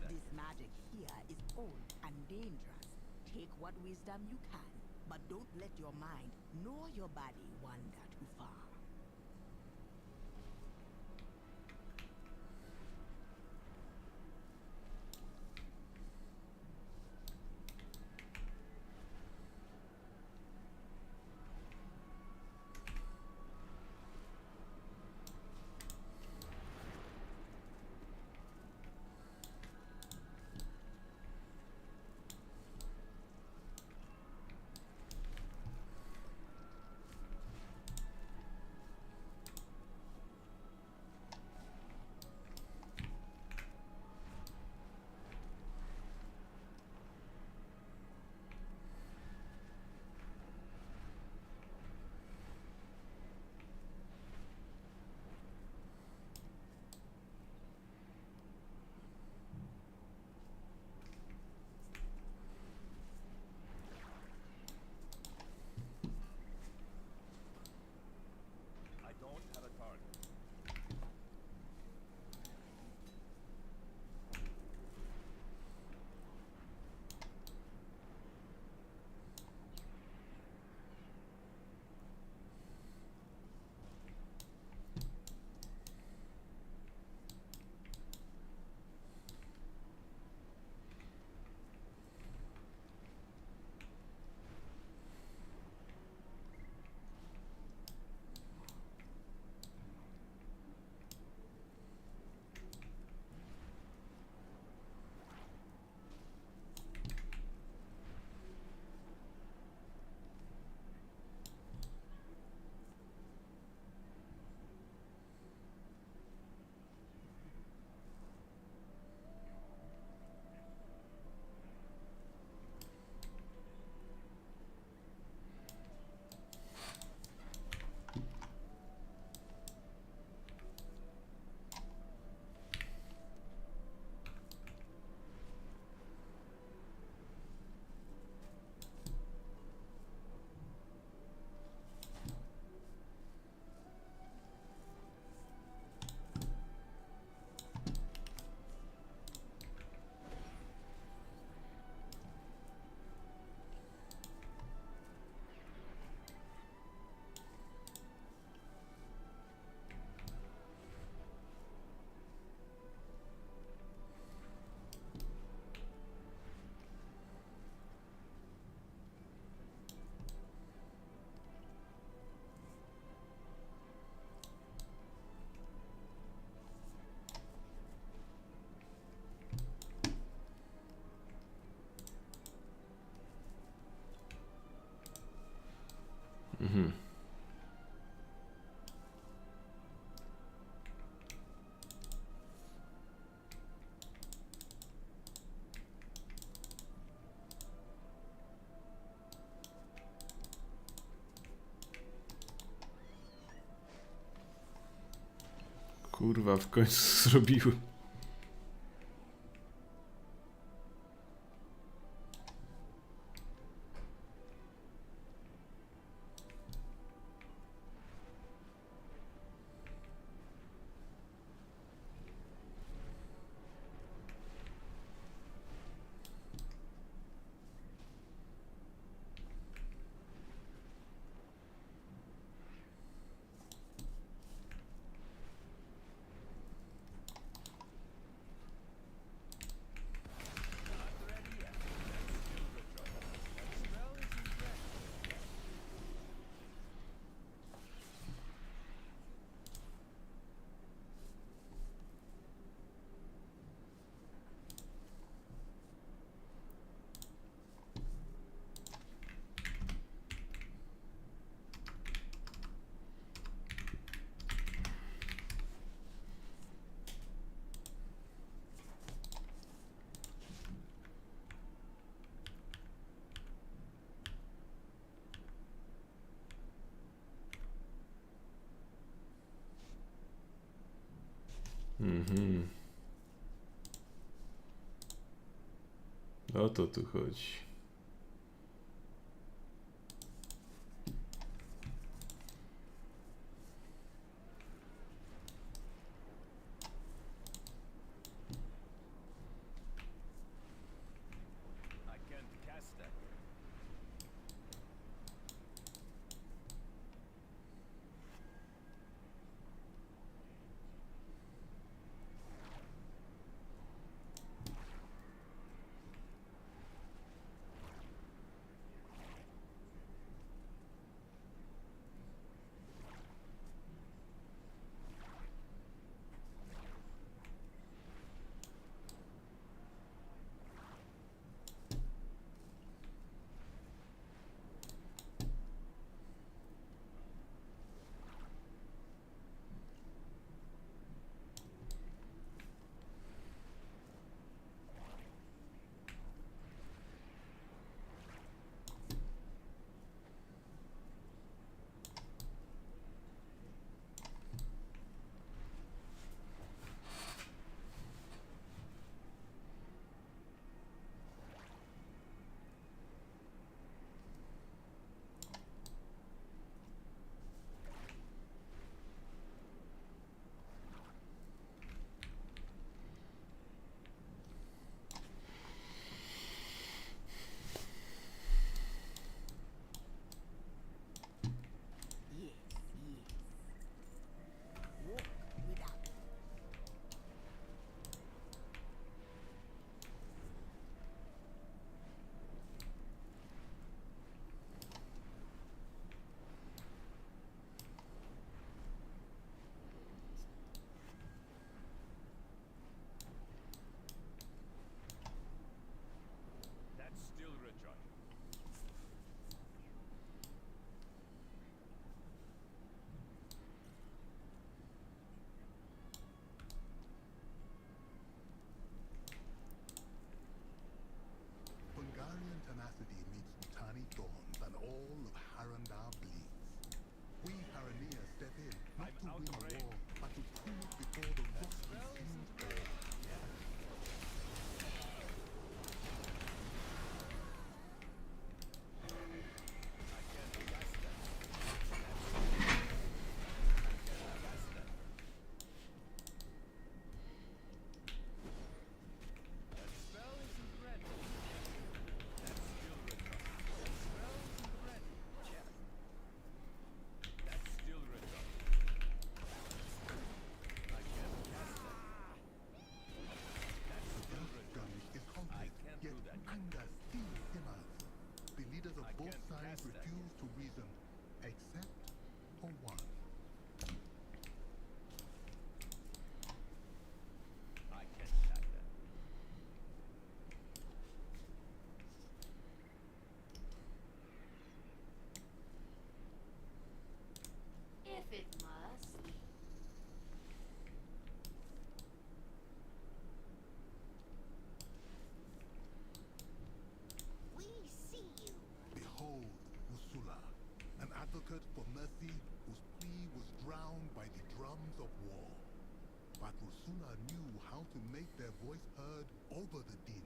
This magic here is old and dangerous. Take what wisdom you can, but don't let your mind nor your body wander too far. Mhm. Kurwa, w końcu zrobiłem. Mhm. O to tu chodzi. I can't cast that. That's still recharging. Hungarian tenacity meets tiny thorns, and all of Harandar bleeds. We Harania step in, not to win a war, but to pull it before the rust consumes all. Refuse to reason, except for one. I can't attack that. If it must. We see you. Behold, Rusula, an advocate for mercy whose plea was drowned by the drums of war. But Rusula knew how to make their voice heard over the din.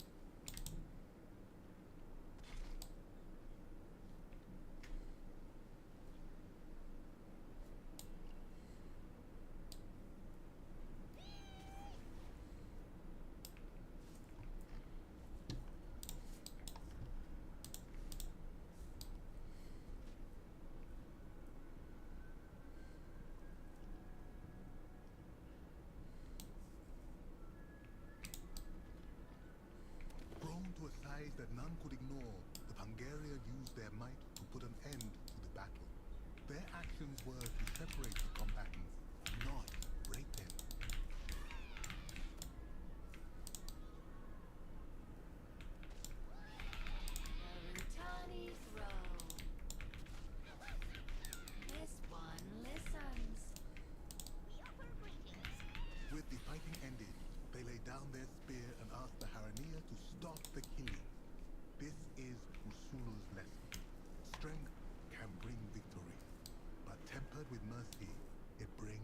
To a size that none could ignore, the Pangaria used their might to put an end to the battle. Their actions were to separate the combatants, not break them. Rutani throne. This one listens. We offer greetings. With the fighting ended, they laid down their spear and asked the Harania to stop the killing. This is Rusula's lesson. Strength can bring victory, but tempered with mercy, it brings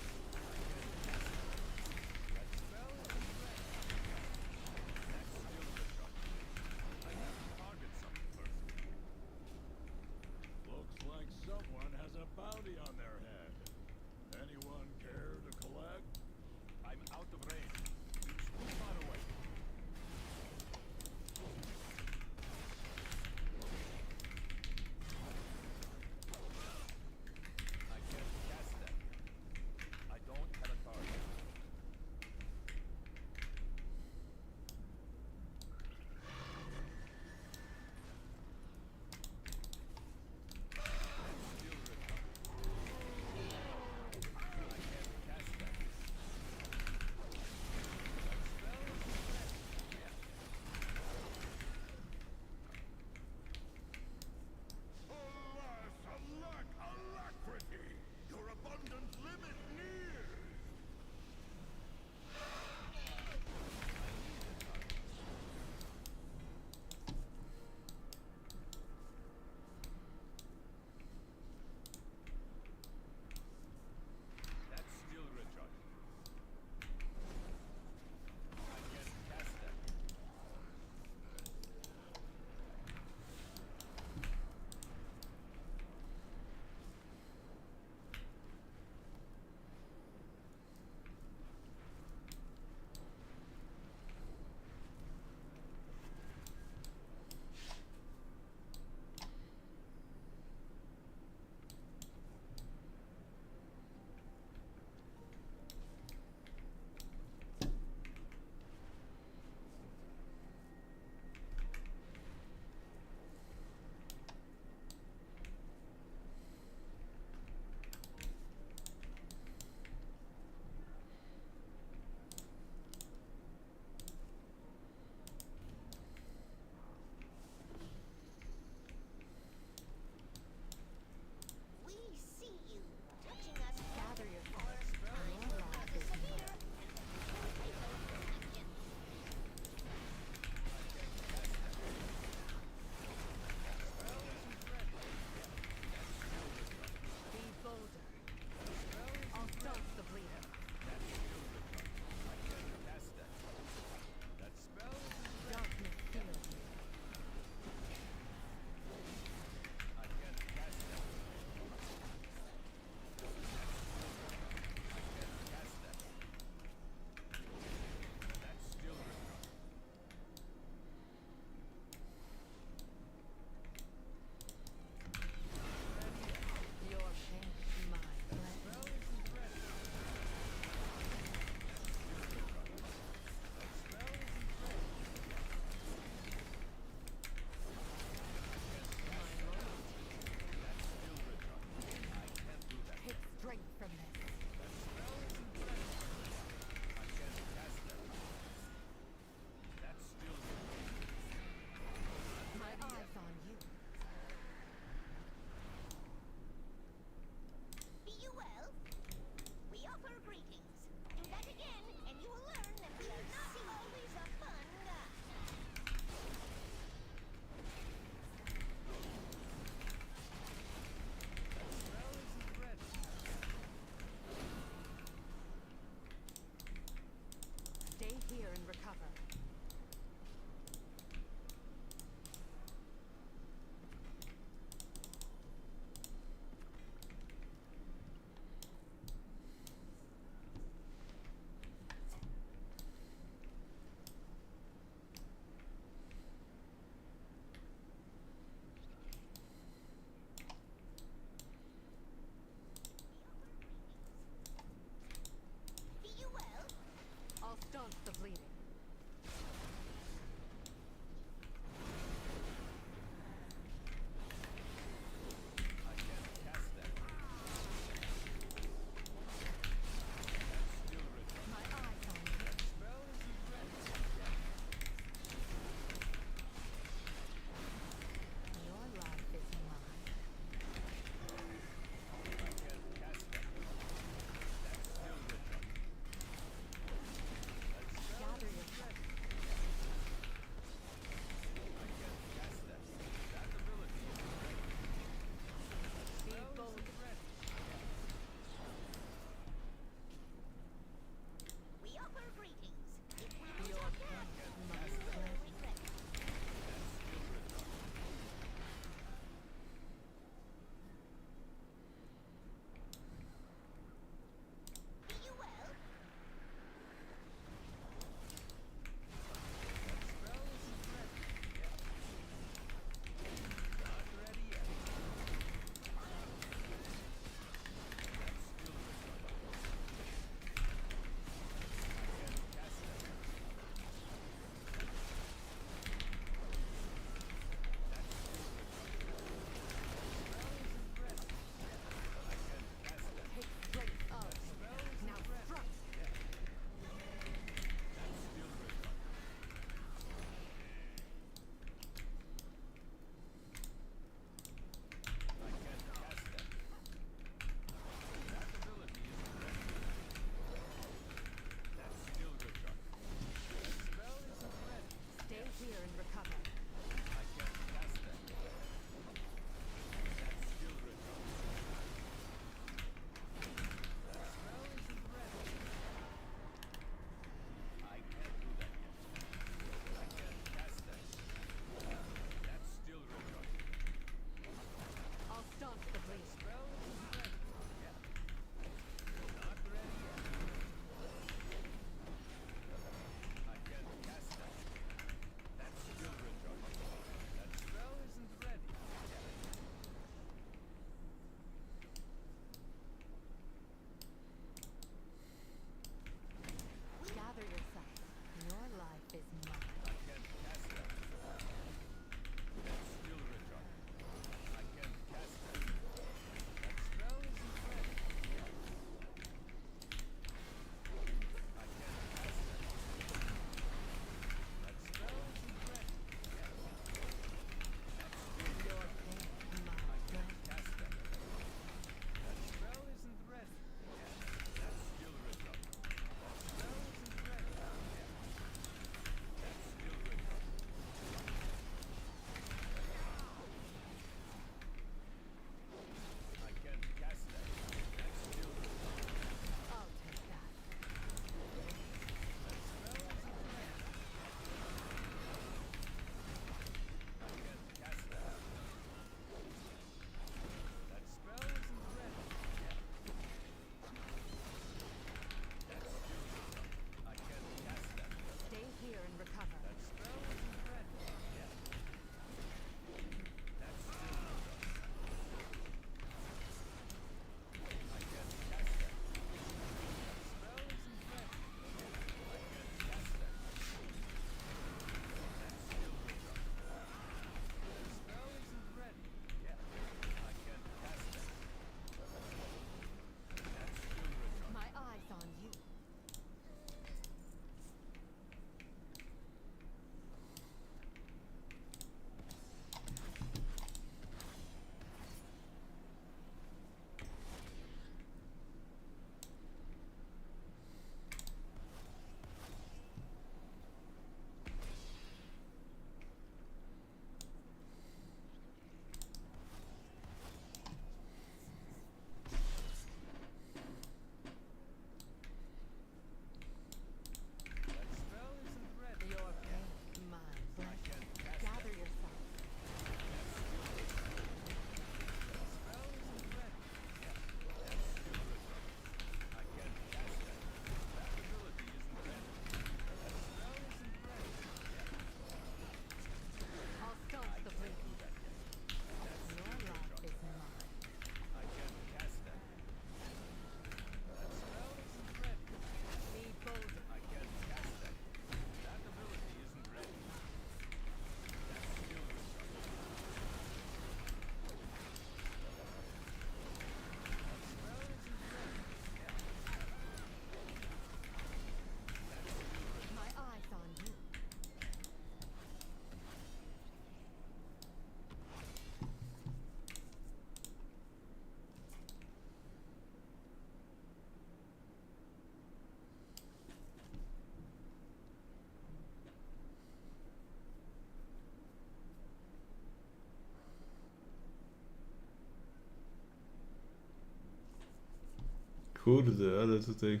Kurde, ale tutaj...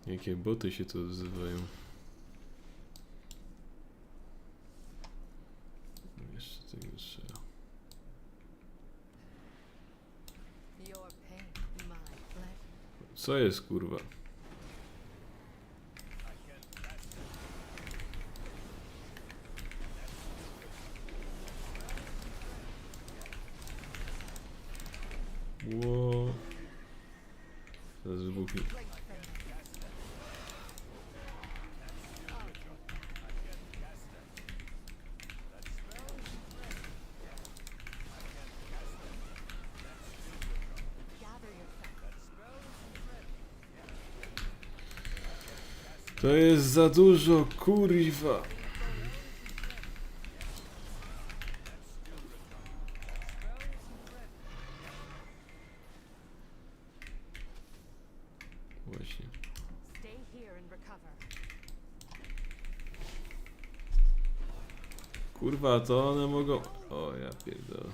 Jakie boty się tu odzywają. Jeszcze tego trzeba. Your pain, my pleasure. Co jest, kurwa? Ło. Zaraz wybuchnie. To jest za dużo, kurwa. Właśnie. Stay here and recover. Kurwa, to one mogą... O, ja pierdolę.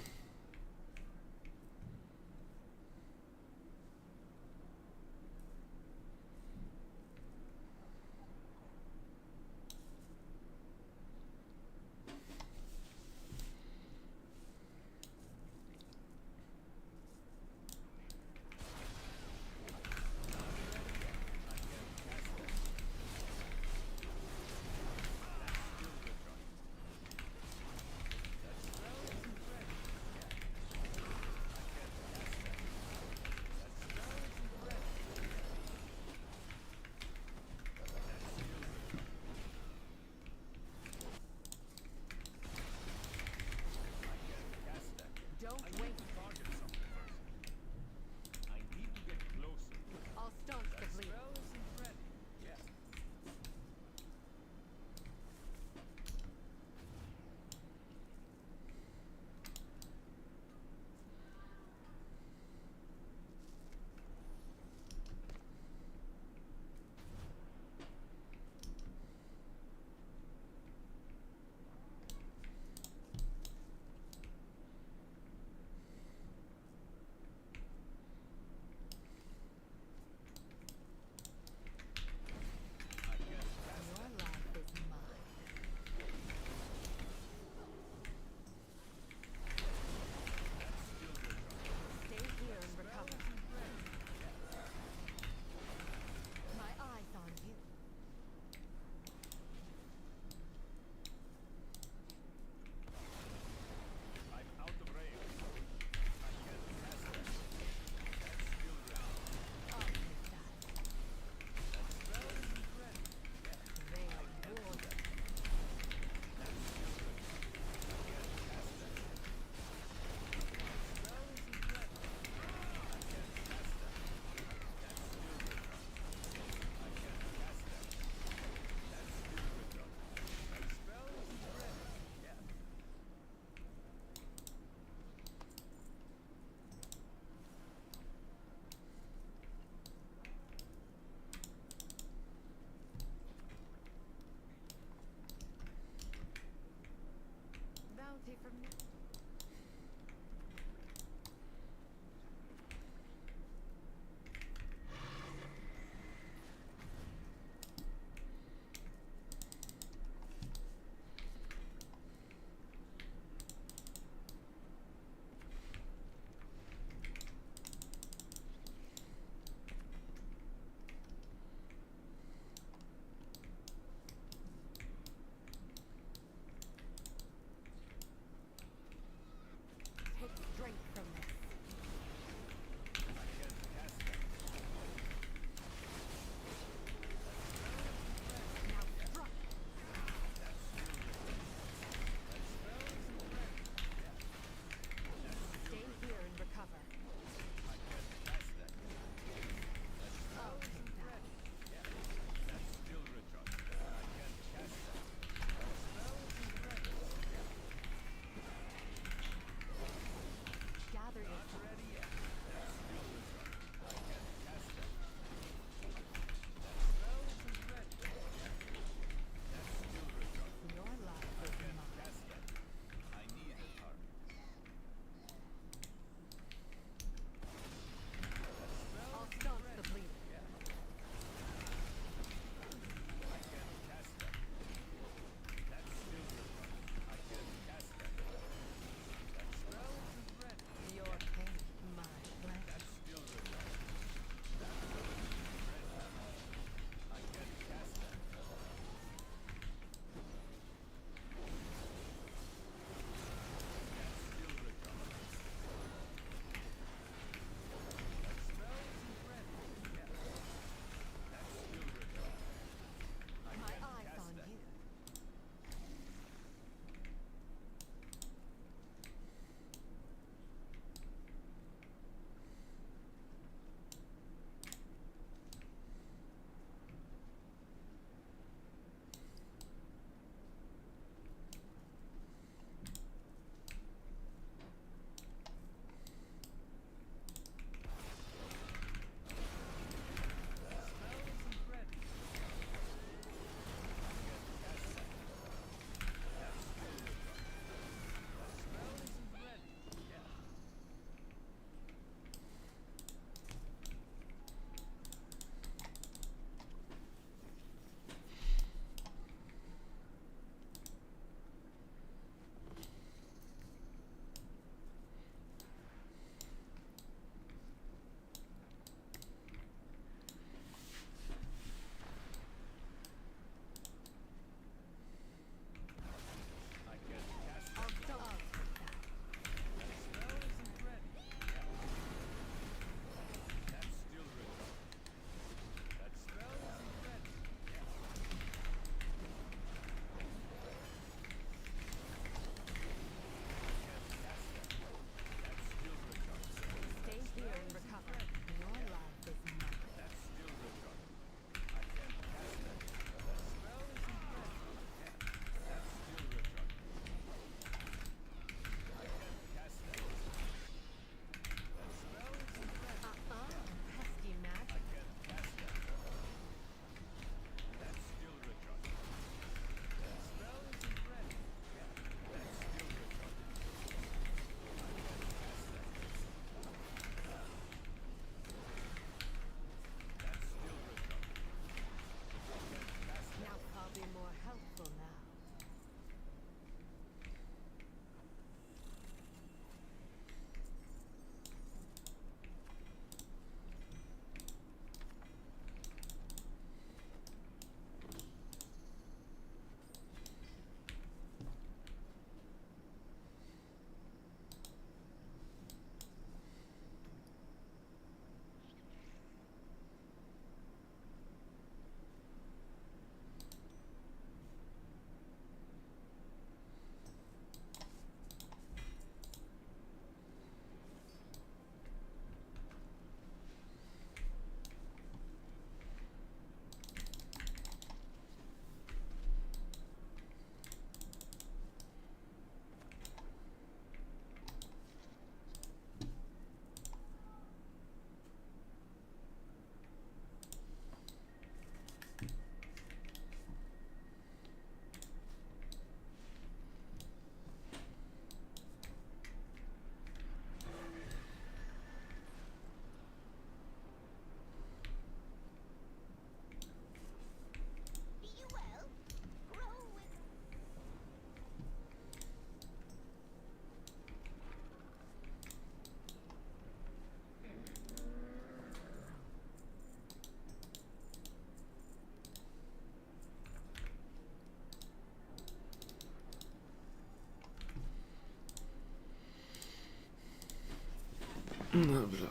Dobra.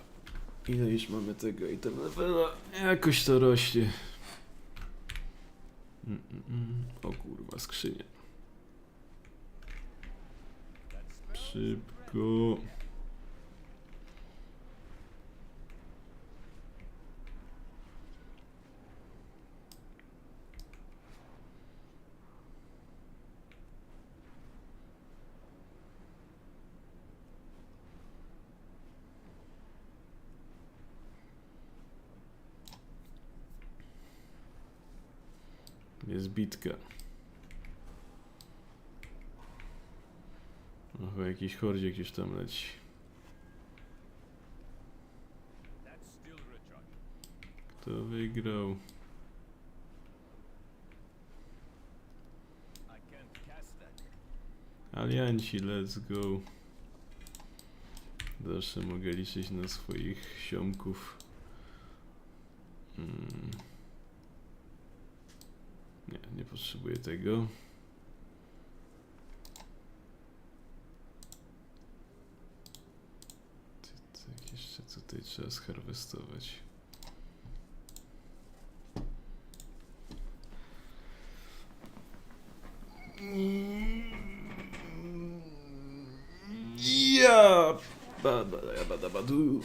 Ile już mamy tego i ten levela? Jakoś to rośnie. O kurwa, skrzynia. Szybko. Jest bitka. O, jakiś hordzie gdzieś tam leci. Kto wygrał? Alianci, let's go. Zawsze mogę liczyć na swoich ziomków. Nie, nie potrzebuję tego. Tak, jeszcze tutaj trzeba zharwestować. Ja! Badabadu.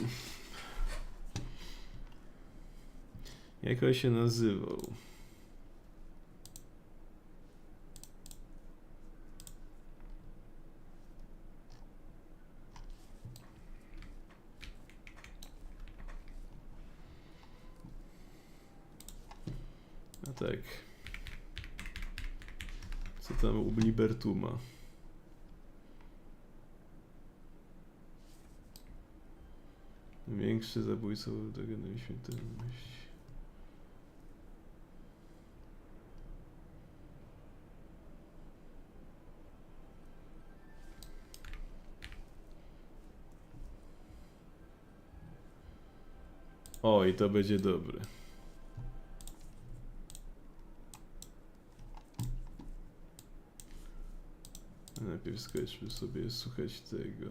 Jak on się nazywał? A tak. Co tam u Libertuma? Większy zabójca dogadnej śmiertelności. Oj, to będzie dobre. Najpierw skończmy sobie słuchać tego.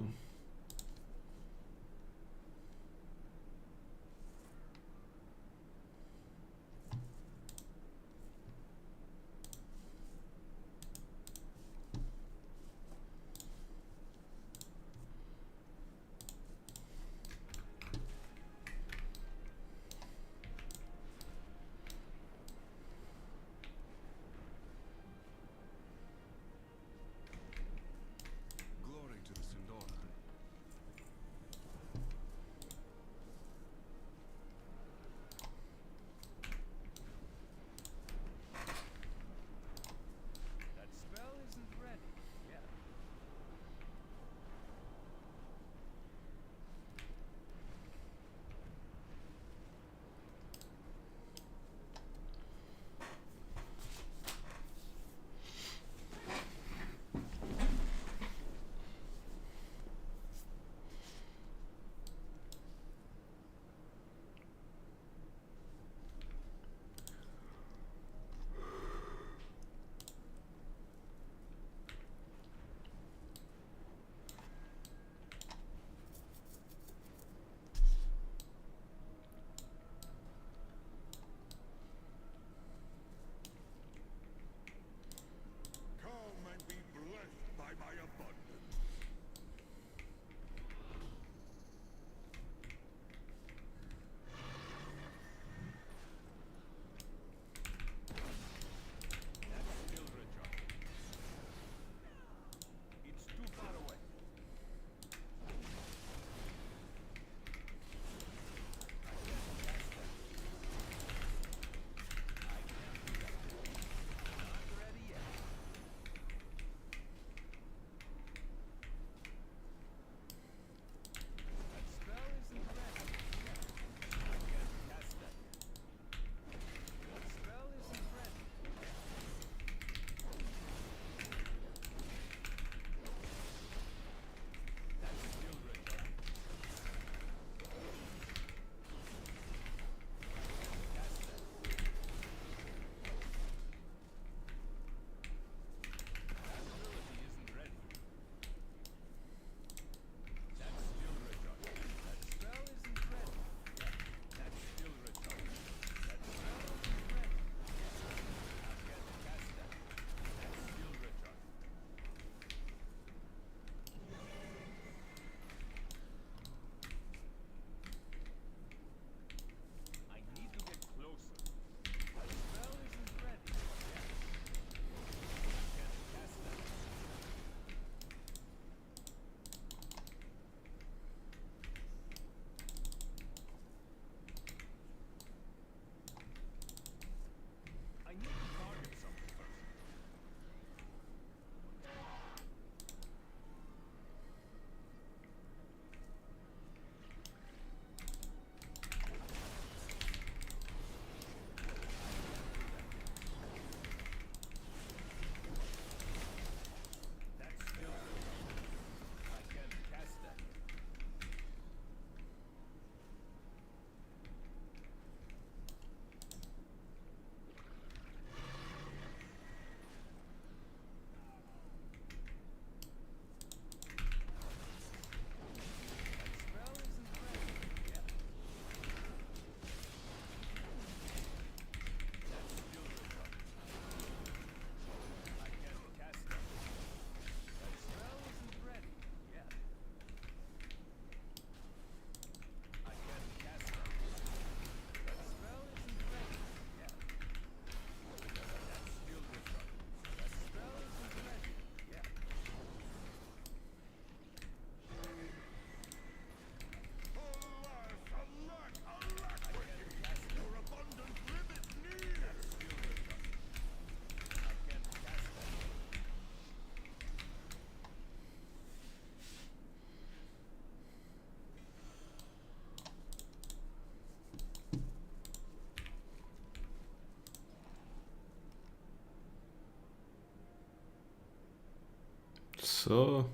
Co?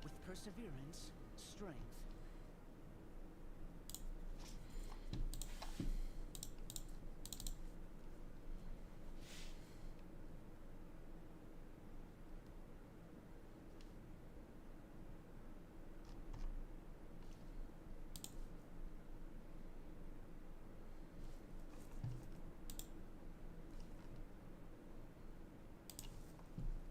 With perseverance, strength,